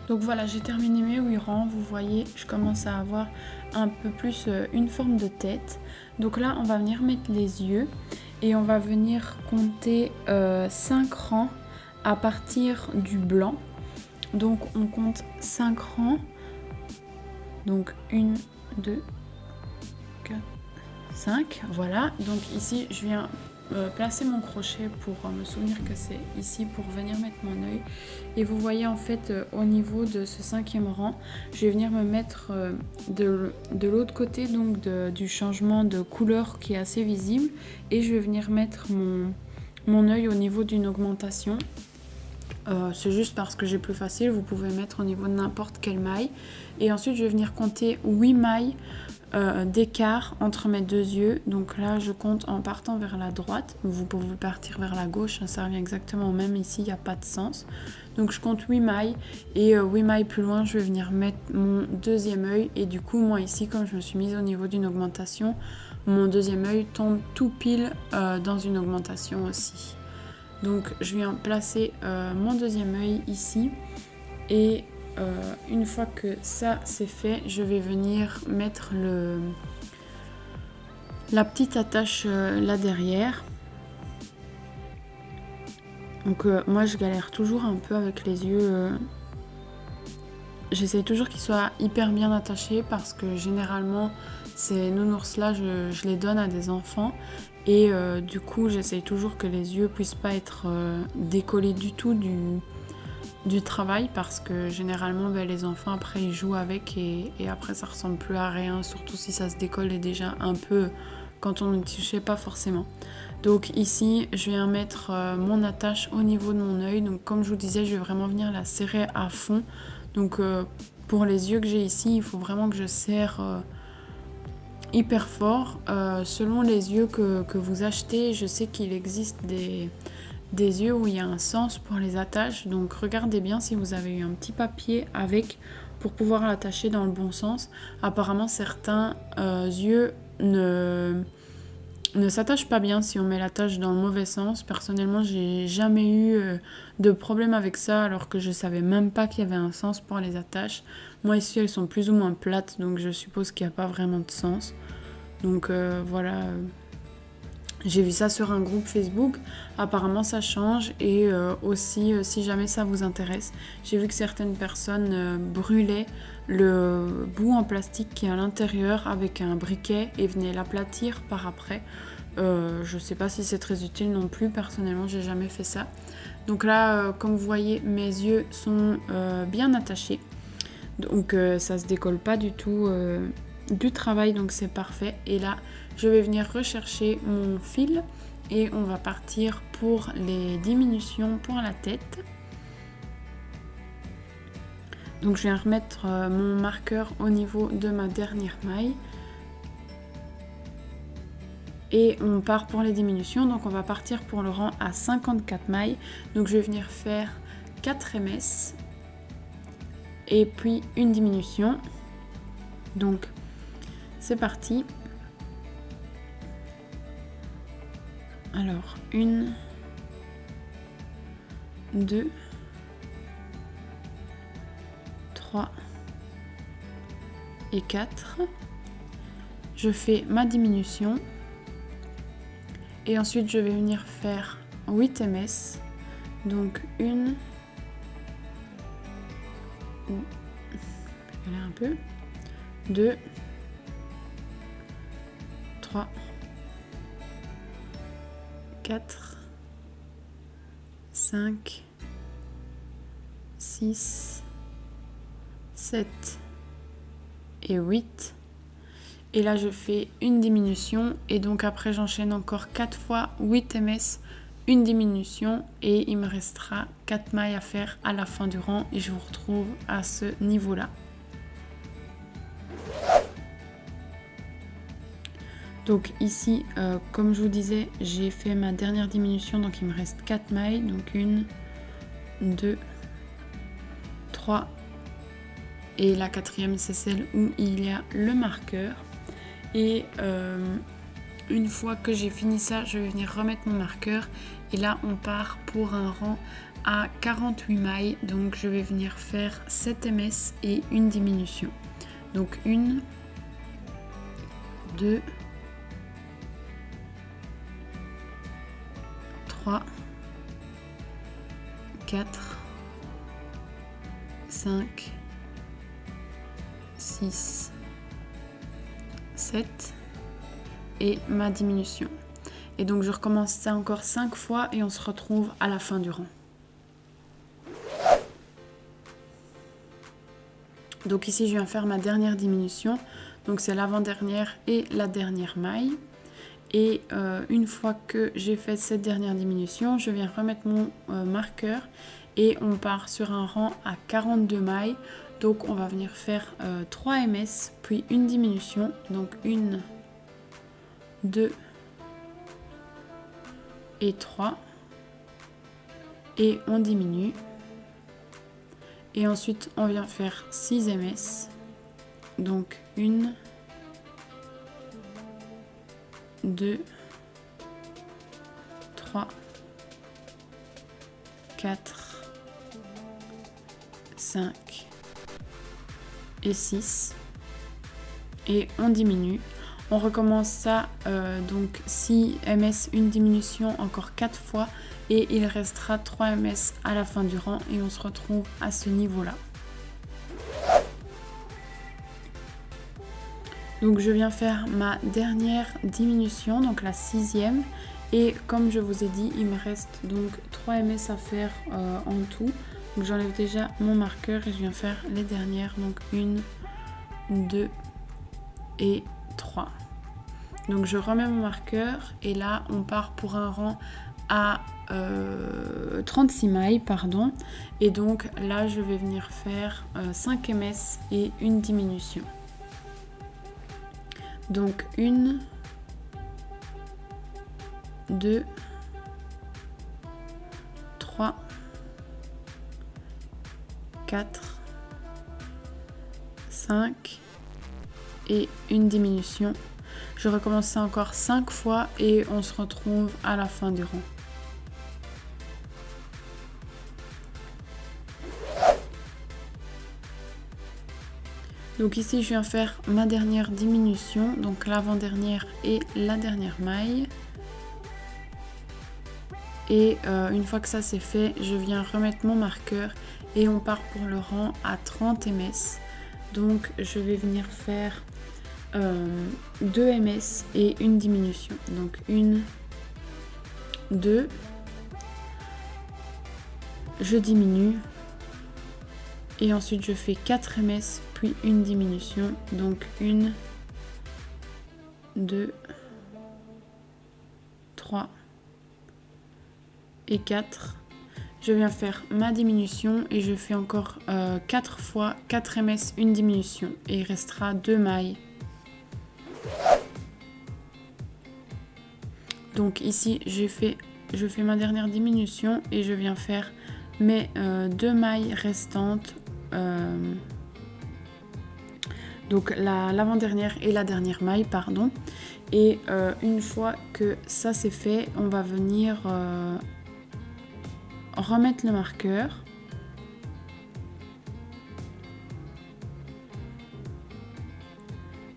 Donc voilà, j'ai terminé mes 8 rangs, vous voyez, je commence à avoir un peu plus une forme de tête. Donc là, on va venir mettre les yeux Et on va venir compter 5 rangs à partir du blanc. Donc on compte 5 rangs. Donc 1, 2, 4, 5. Voilà. Donc ici je viens placer mon crochet pour me souvenir que c'est ici pour venir mettre mon œil. Et vous voyez en fait au niveau de ce 5e rang, je vais venir me mettre de l'autre côté donc du changement de couleur qui est assez visible. Et je vais venir mettre mon œil au niveau d'une augmentation. C'est juste parce que j'ai plus facile, vous pouvez mettre au niveau de n'importe quelle maille. Et ensuite je vais venir compter 8 mailles d'écart entre mes deux yeux. Donc là je compte en partant vers la droite, vous pouvez partir vers la gauche, ça revient exactement au même, ici il n'y a pas de sens. Donc je compte 8 mailles et 8 mailles plus loin je vais venir mettre mon deuxième œil. Et du coup moi ici, comme je me suis mise au niveau d'une augmentation, mon deuxième œil tombe tout pile dans une augmentation aussi. Donc je viens placer mon deuxième œil ici et une fois que ça c'est fait, je vais venir mettre la petite attache là derrière. Donc moi je galère toujours un peu avec les yeux. J'essaie toujours qu'ils soient hyper bien attachés parce que généralement ces nounours là je les donne à des enfants. Et du coup j'essaye toujours que les yeux puissent pas être décollés du tout du travail, parce que généralement les enfants après ils jouent avec et après ça ressemble plus à rien, surtout si ça se décolle et déjà un peu quand on ne touchait pas forcément. Donc ici je viens mettre mon attache au niveau de mon œil. Donc comme je vous disais, je vais vraiment venir la serrer à fond. Donc pour les yeux que j'ai ici, il faut vraiment que je serre hyper fort. Selon les yeux que vous achetez, je sais qu'il existe des yeux où il y a un sens pour les attaches. Donc regardez bien si vous avez eu un petit papier avec pour pouvoir l'attacher dans le bon sens. Apparemment certains yeux ne s'attachent pas bien si on met l'attache dans le mauvais sens. Personnellement j'ai jamais eu de problème avec ça, alors que je savais même pas qu'il y avait un sens pour les attaches. Moi ici elles sont plus ou moins plates, donc je suppose qu'il n'y a pas vraiment de sens. Donc voilà, j'ai vu ça sur un groupe Facebook, apparemment ça change. Et aussi si jamais ça vous intéresse, j'ai vu que certaines personnes brûlaient le bout en plastique qui est à l'intérieur avec un briquet et venaient l'aplatir par après. Je sais pas si c'est très utile non plus, personnellement j'ai jamais fait ça. Donc là comme vous voyez, mes yeux sont bien attachés, donc ça se décolle pas du tout du travail, donc c'est parfait. Et là je vais venir rechercher mon fil et on va partir pour les diminutions pour la tête. Donc je viens remettre mon marqueur au niveau de ma dernière maille et on part pour les diminutions. Donc on va partir pour le rang à 54 mailles. Donc je vais venir faire 4 MS et puis une diminution. Donc c'est parti. Alors 1, 2, 3 et 4. Je fais ma diminution et ensuite je vais venir faire 8 MS. Donc 1, un peu, 2, 3, 4, 5, 6, 7 et 8. Et là je fais une diminution et donc après j'enchaîne encore 4 fois 8 MS, une diminution, et il me restera 4 mailles à faire à la fin du rang et je vous retrouve à ce niveau là. Donc ici comme je vous disais, j'ai fait ma dernière diminution, donc il me reste 4 mailles. Donc 1, 2, 3 et la quatrième c'est celle où il y a le marqueur. Et une fois que j'ai fini ça, je vais venir remettre mon marqueur et là on part pour un rang à 48 mailles. Donc je vais venir faire 7 MS et une diminution. Donc 1, 2, 3, 4, 5, 6, 7 et ma diminution. Et donc je recommence ça encore 5 fois et on se retrouve à la fin du rang. Donc ici je viens faire ma dernière diminution, donc c'est l'avant-dernière et la dernière maille. Et une fois que j'ai fait cette dernière diminution, je viens remettre mon marqueur et on part sur un rang à 42 mailles. Donc on va venir faire 3 MS puis une diminution, donc 1, 2 et 3 et on diminue. Et ensuite on vient faire 6 MS, donc 1, 2, 3, 4, 5 et 6 et on diminue. On recommence ça, donc 6 MS, une diminution encore 4 fois et il restera 3 MS à la fin du rang et on se retrouve à ce niveau-là. Donc je viens faire ma dernière diminution, donc la 6e. Et comme je vous ai dit, il me reste donc 3 MS à faire en tout. Donc j'enlève déjà mon marqueur et je viens faire les dernières. Donc 1, 2 et 3. Donc je remets mon marqueur et là on part pour un rang à 36 mailles, pardon. Et donc là je vais venir faire 5 MS et une diminution. Donc 1, 2, 3, 4, 5 et une diminution. Je recommence ça encore 5 fois et on se retrouve à la fin du rang. Donc ici je viens faire ma dernière diminution, donc l'avant-dernière et la dernière maille. Et une fois que ça c'est fait, je viens remettre mon marqueur et on part pour le rang à 30 MS. Donc je vais venir faire 2 MS et une diminution. Donc 1, 2, je diminue et ensuite je fais 4 MS puis une diminution. Donc 1, 2, 3 et 4. Je viens faire ma diminution et je fais encore 4 fois 4 MS, une diminution et il restera 2 mailles. Donc ici je fais ma dernière diminution et je viens faire mes 2 mailles restantes, donc l'avant-dernière et la dernière maille, pardon. Et une fois que ça c'est fait, on va venir remettre le marqueur.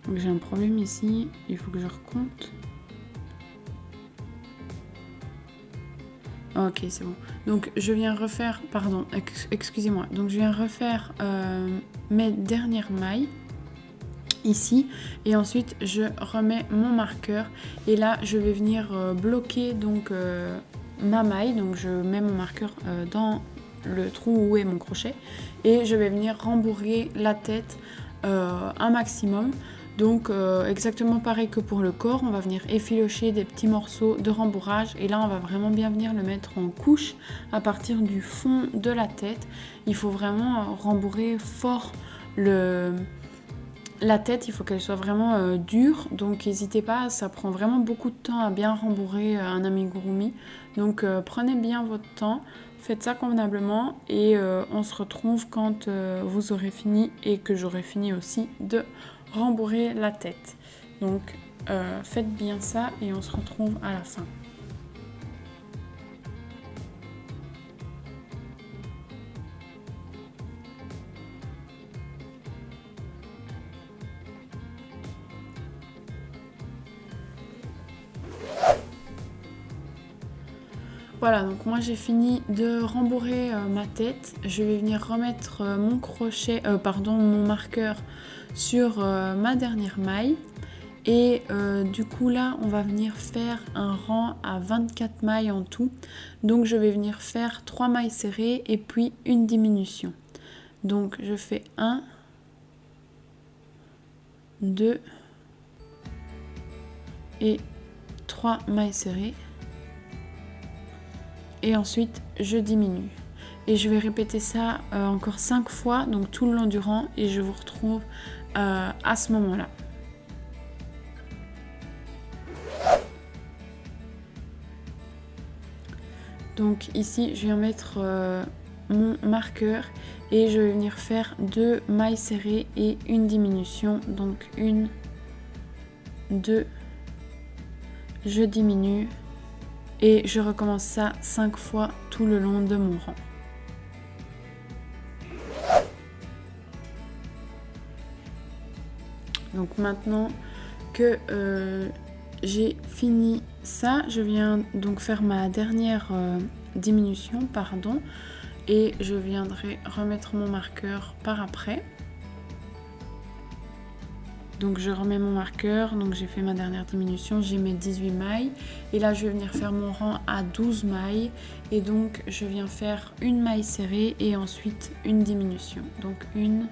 Donc j'ai un problème ici, il faut que je recompte. Ok, c'est bon. Donc je viens refaire, pardon, excusez-moi. Donc je viens refaire mes dernières mailles ici et ensuite je remets mon marqueur et là je vais venir bloquer donc ma maille. Donc je mets mon marqueur dans le trou où est mon crochet et je vais venir rembourrer la tête un maximum. Donc exactement pareil que pour le corps, on va venir effilocher des petits morceaux de rembourrage et là on va vraiment bien venir le mettre en couche à partir du fond de la tête. Il faut vraiment rembourrer fort la tête, il faut qu'elle soit vraiment dure, donc n'hésitez pas, ça prend vraiment beaucoup de temps à bien rembourrer un amigurumi. Donc prenez bien votre temps, faites ça convenablement et on se retrouve quand vous aurez fini et que j'aurai fini aussi de rembourrer la tête. Donc faites bien ça et on se retrouve à la fin. voilà, donc moi j'ai fini de rembourrer ma tête. Je vais venir remettre mon marqueur sur ma dernière maille. Et du coup là, on va venir faire un rang à 24 mailles en tout. Donc je vais venir faire 3 mailles serrées et puis une diminution. Donc je fais 1, 2 et 3 mailles serrées. Et ensuite je diminue. Et je vais répéter ça encore 5 fois, donc tout le long du rang, et je vous retrouve à ce moment-là. Donc ici je viens mettre mon marqueur et je vais venir faire 2 mailles serrées et une diminution. Donc 1, 2, je diminue. Et je recommence ça 5 fois tout le long de mon rang. Donc maintenant que j'ai fini ça, je viens donc faire ma dernière diminution, et je viendrai remettre mon marqueur par après. Donc je remets mon marqueur, donc j'ai fait ma dernière diminution, j'ai mes 18 mailles. Et là je vais venir faire mon rang à 12 mailles. Et donc je viens faire une maille serrée et ensuite une diminution. Donc une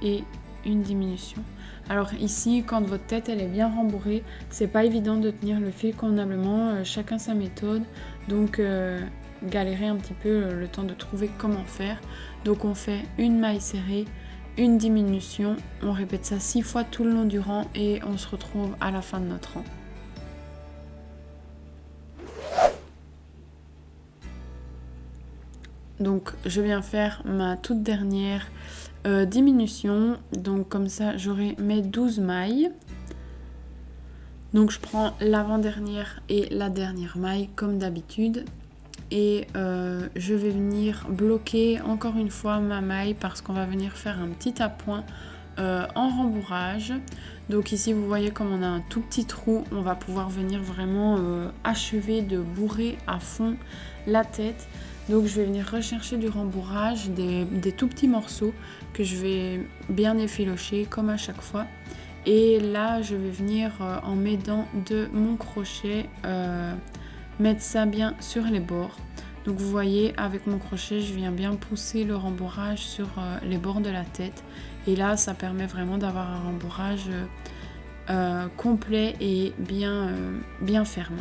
et une diminution. Alors ici, quand votre tête elle est bien rembourrée, c'est pas évident de tenir le fil convenablement, chacun sa méthode. Donc galérez un petit peu le temps de trouver comment faire. Donc on fait une maille serrée, une diminution, on répète ça 6 fois tout le long du rang et on se retrouve à la fin de notre rang. Donc je viens faire ma toute dernière diminution, donc comme ça j'aurai mes 12 mailles. Donc je prends l'avant-dernière et la dernière maille comme d'habitude. Et je vais venir bloquer encore une fois ma maille parce qu'on va venir faire un petit appoint en rembourrage. Donc ici vous voyez comme on a un tout petit trou, on va pouvoir venir vraiment achever de bourrer à fond la tête. Donc je vais venir rechercher du rembourrage, des tout petits morceaux que je vais bien effilocher comme à chaque fois. Et là je vais venir en m'aidant de mon crochet mettre ça bien sur les bords. Donc vous voyez avec mon crochet je viens bien pousser le rembourrage sur les bords de la tête, et là ça permet vraiment d'avoir un rembourrage complet et bien ferme.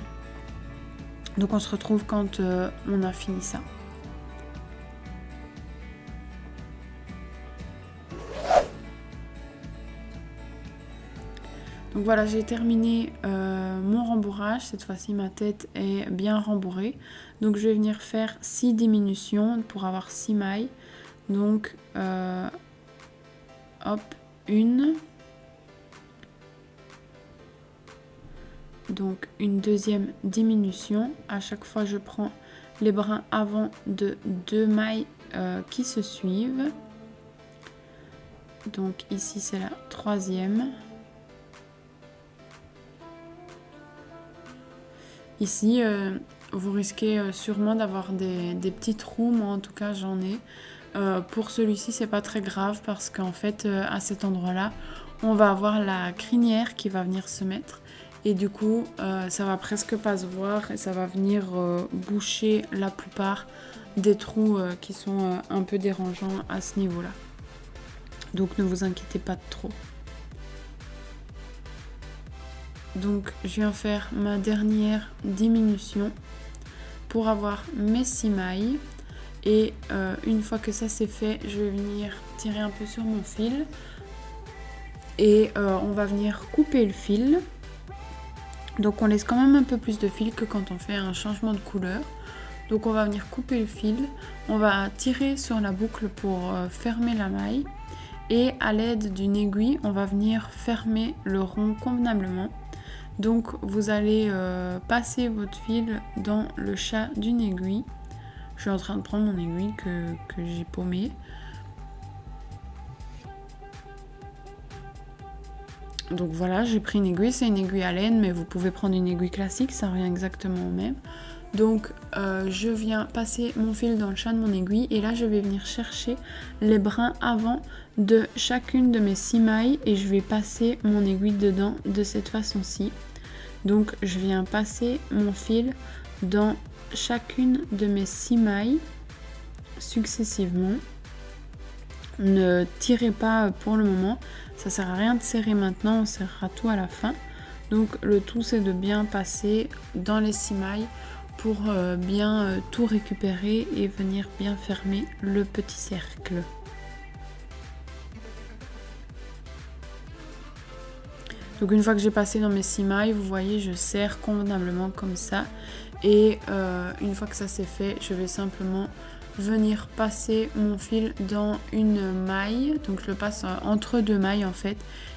Donc on se retrouve quand on a fini ça. Donc voilà, j'ai terminé mon rembourrage. Cette fois-ci, ma tête est bien rembourrée. Donc je vais venir faire 6 diminutions pour avoir 6 mailles. Donc, hop, une. Donc une deuxième diminution. À chaque fois, je prends les brins avant de 2 mailles qui se suivent. Donc ici, c'est la troisième. Ici, vous risquez sûrement d'avoir des petits trous, moi en tout cas j'en ai. Pour celui-ci, c'est pas très grave parce qu'en fait, à cet endroit-là, on va avoir la crinière qui va venir se mettre. Et du coup, ça va presque pas se voir et ça va venir boucher la plupart des trous qui sont un peu dérangeants à ce niveau-là. Donc ne vous inquiétez pas trop. Donc je viens faire ma dernière diminution pour avoir mes 6 mailles. Et une fois que ça c'est fait, je vais venir tirer un peu sur mon fil. Et on va venir couper le fil. Donc on laisse quand même un peu plus de fil que quand on fait un changement de couleur. Donc on va venir couper le fil. On va tirer sur la boucle pour fermer la maille. Et à l'aide d'une aiguille, on va venir fermer le rond convenablement. Donc vous allez passer votre fil dans le chat d'une aiguille. Je suis en train de prendre mon aiguille que j'ai paumée. Donc voilà, j'ai pris une aiguille, c'est une aiguille à laine, mais vous pouvez prendre une aiguille classique, ça revient exactement au même. Donc je viens passer mon fil dans le chat de mon aiguille et là je vais venir chercher les brins avant de chacune de mes 6 mailles et je vais passer mon aiguille dedans de cette façon-ci. Donc je viens passer mon fil dans chacune de mes 6 mailles successivement. Ne tirez pas pour le moment, ça sert à rien de serrer maintenant, on serrera tout à la fin. Donc le tout c'est de bien passer dans les 6 mailles pour bien tout récupérer et venir bien fermer le petit cercle. Donc une fois que j'ai passé dans mes 6 mailles, vous voyez, je serre convenablement comme ça. Et une fois que ça c'est fait, je vais simplement venir passer mon fil dans une maille. Donc je le passe entre 2 mailles en fait.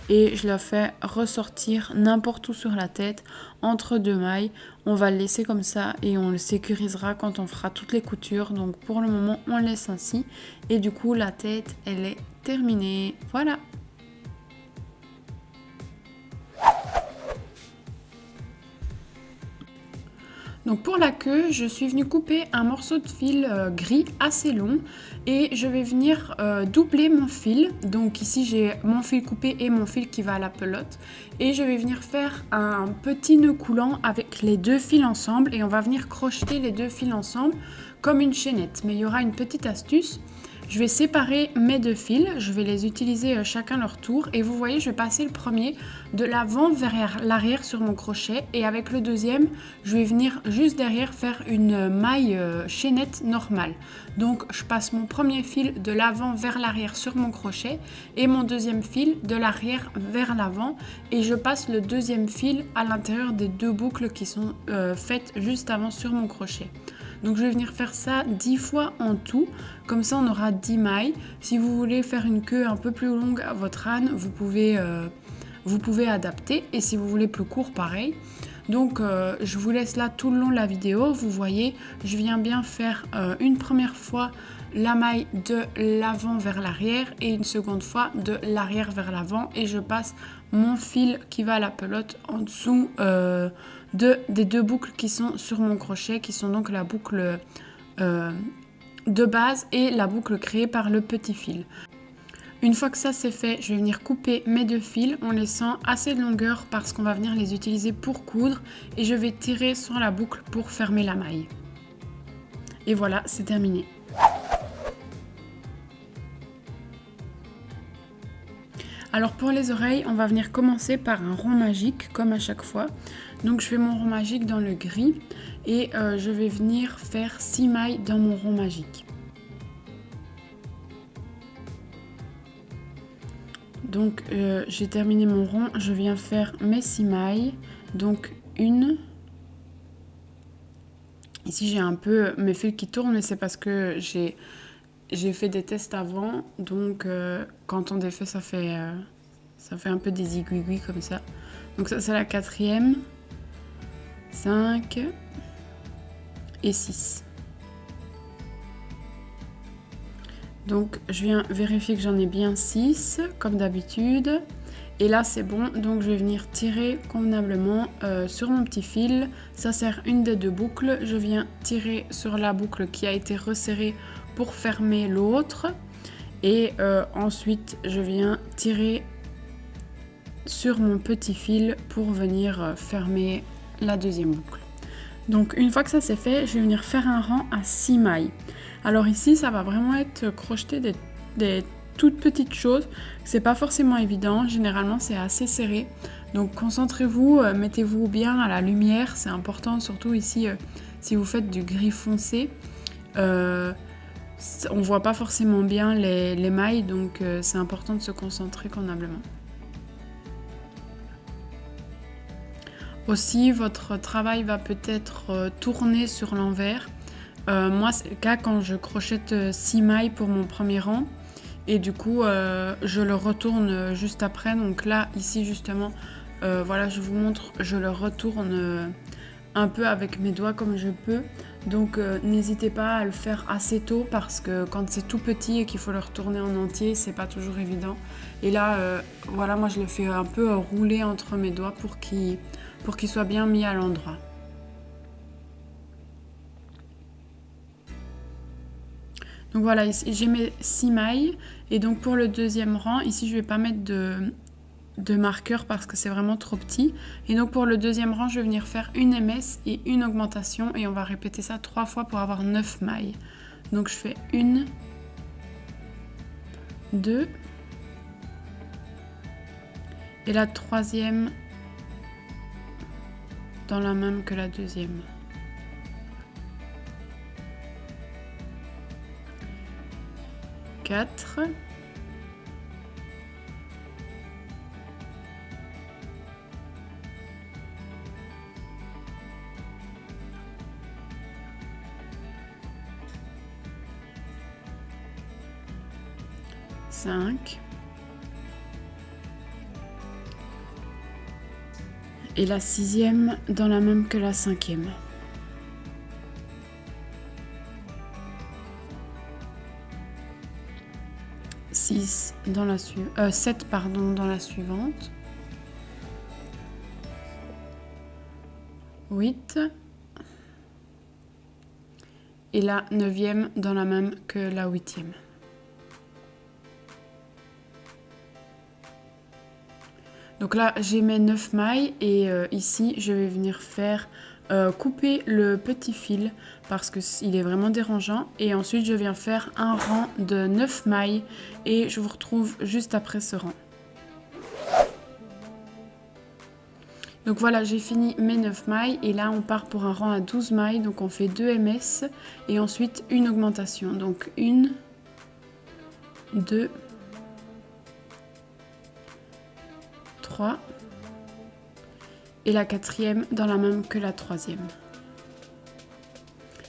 Et je la fais ressortir n'importe où sur la tête, entre 2 mailles. On va le laisser comme ça et on le sécurisera quand on fera toutes les coutures. Donc pour le moment, on le laisse ainsi. Et du coup, la tête, elle est terminée. Voilà! Donc pour la queue, je suis venue couper un morceau de fil gris assez long et je vais venir doubler mon fil. Donc ici j'ai mon fil coupé et mon fil qui va à la pelote et je vais venir faire un petit nœud coulant avec les 2 fils ensemble et on va venir crocheter les 2 fils ensemble comme une chaînette. Mais il y aura une petite astuce. Je vais séparer mes 2 fils, je vais les utiliser chacun leur tour et vous voyez je vais passer le premier de l'avant vers l'arrière sur mon crochet et avec le deuxième je vais venir juste derrière faire une maille chaînette normale. Donc je passe mon premier fil de l'avant vers l'arrière sur mon crochet et mon deuxième fil de l'arrière vers l'avant et je passe le deuxième fil à l'intérieur des 2 boucles qui sont faites juste avant sur mon crochet. Donc je vais venir faire ça 10 fois en tout, comme ça on aura 10 mailles. Si vous voulez faire une queue un peu plus longue à votre âne, vous pouvez adapter. Et si vous voulez plus court, pareil. Donc je vous laisse là tout le long de la vidéo. Vous voyez, je viens bien faire une première fois la maille de l'avant vers l'arrière et une seconde fois de l'arrière vers l'avant. Et je passe mon fil qui va à la pelote en dessous des 2 boucles qui sont sur mon crochet, qui sont donc la boucle de base et la boucle créée par le petit fil. Une fois que ça c'est fait, je vais venir couper mes 2 fils en laissant assez de longueur parce qu'on va venir les utiliser pour coudre et je vais tirer sur la boucle pour fermer la maille. Et voilà, c'est terminé. Alors pour les oreilles, on va venir commencer par un rond magique comme à chaque fois. Donc je fais mon rond magique dans le gris et je vais venir faire 6 mailles dans mon rond magique. Donc j'ai terminé mon rond, je viens faire mes 6 mailles. Donc une. Ici j'ai un peu mes fils qui tournent mais c'est parce que j'ai fait des tests avant, donc quand on défait ça fait un peu des aiguilles comme ça. Donc ça c'est la 4e, 5 et 6. Donc je viens vérifier que j'en ai bien 6 comme d'habitude. Et là c'est bon, donc je vais venir tirer convenablement sur mon petit fil. Ça sert une des 2 boucles. Je viens tirer sur la boucle qui a été resserrée pour fermer l'autre. Et ensuite je viens tirer sur mon petit fil pour venir fermer la 2e boucle. Donc une fois que ça c'est fait, je vais venir faire un rang à 6 mailles. Alors ici ça va vraiment être crocheter des toutes petites choses, c'est pas forcément évident, généralement c'est assez serré, donc concentrez-vous, mettez-vous bien à la lumière, c'est important, surtout ici si vous faites du gris foncé, on voit pas forcément bien les mailles, donc c'est important de se concentrer convenablement. Aussi votre travail va peut-être tourner sur l'envers, moi c'est le cas quand je crochette 6 mailles pour mon premier rang. Et du coup, je le retourne juste après. Donc là, ici justement, voilà, je vous montre, je le retourne un peu avec mes doigts comme je peux. Donc n'hésitez pas à le faire assez tôt parce que quand c'est tout petit et qu'il faut le retourner en entier, c'est pas toujours évident. Et là, voilà, moi je le fais un peu rouler entre mes doigts pour qu'il soit bien mis à l'endroit. Donc voilà, ici j'ai mes 6 mailles et donc pour le deuxième rang, ici je vais pas mettre de marqueur parce que c'est vraiment trop petit. Et donc pour le deuxième rang, je vais venir faire une MS et une augmentation et on va répéter ça 3 fois pour avoir 9 mailles. Donc je fais 1, 2 et la troisième dans la même que la deuxième. 4 5 et la sixième dans la même que la cinquième. 6 dans la 7 pardon dans la suivante. 8 et la 9e dans la même que la 8e. Donc là j'ai mes 9 mailles et ici je vais venir faire couper le petit fil parce qu'il est vraiment dérangeant et ensuite je viens faire un rang de 9 mailles et je vous retrouve juste après ce rang. Donc voilà, j'ai fini mes 9 mailles et là on part pour un rang à 12 mailles, donc on fait 2 MS et ensuite une augmentation. Donc 1, 2, 3 et la quatrième dans la même que la troisième.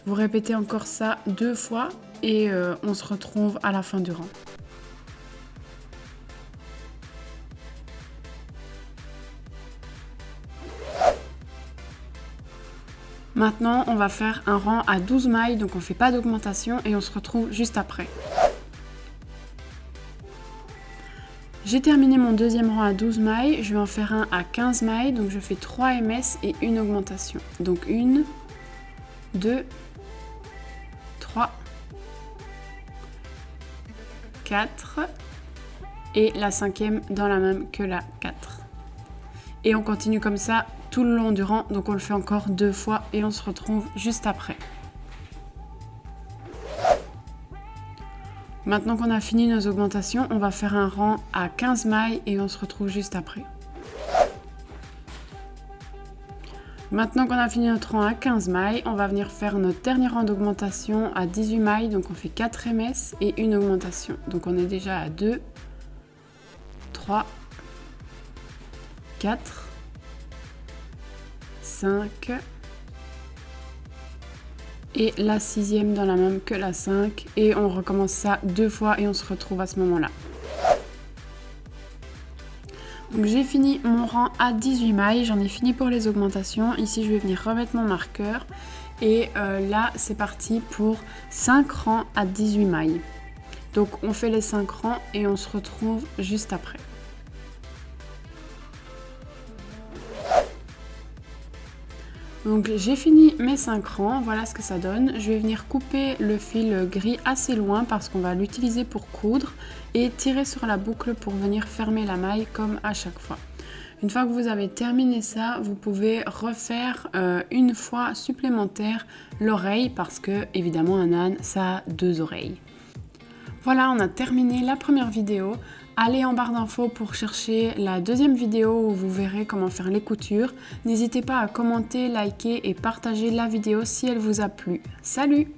Vous répétez encore ça 2 fois et on se retrouve à la fin du rang. Maintenant, on va faire un rang à 12 mailles, donc on ne fait pas d'augmentation et on se retrouve juste après. J'ai terminé mon deuxième rang à 12 mailles, je vais en faire un à 15 mailles, donc je fais 3 MS et une augmentation. Donc 1, 2, 3, 4 et la cinquième dans la même que la 4. Et on continue comme ça tout le long du rang, donc on le fait encore 2 fois et on se retrouve juste après. Maintenant qu'on a fini nos augmentations, on va faire un rang à 15 mailles et on se retrouve juste après. Maintenant qu'on a fini notre rang à 15 mailles, on va venir faire notre dernier rang d'augmentation à 18 mailles, donc on fait 4 MS et une augmentation. Donc on est déjà à 2, 3, 4, 5 et la sixième dans la même que la 5 et on recommence ça 2 fois et on se retrouve à ce moment-là. Donc j'ai fini mon rang à 18 mailles, j'en ai fini pour les augmentations. Ici je vais venir remettre mon marqueur et là c'est parti pour 5 rangs à 18 mailles. Donc on fait les 5 rangs et on se retrouve juste après. Donc j'ai fini mes 5 rangs, voilà ce que ça donne. Je vais venir couper le fil gris assez loin parce qu'on va l'utiliser pour coudre et tirer sur la boucle pour venir fermer la maille comme à chaque fois. Une fois que vous avez terminé ça, vous pouvez refaire une fois supplémentaire l'oreille parce que évidemment un âne ça a 2 oreilles. Voilà, on a terminé la première vidéo. Allez en barre d'infos pour chercher la deuxième vidéo où vous verrez comment faire les coutures. N'hésitez pas à commenter, liker et partager la vidéo si elle vous a plu. Salut!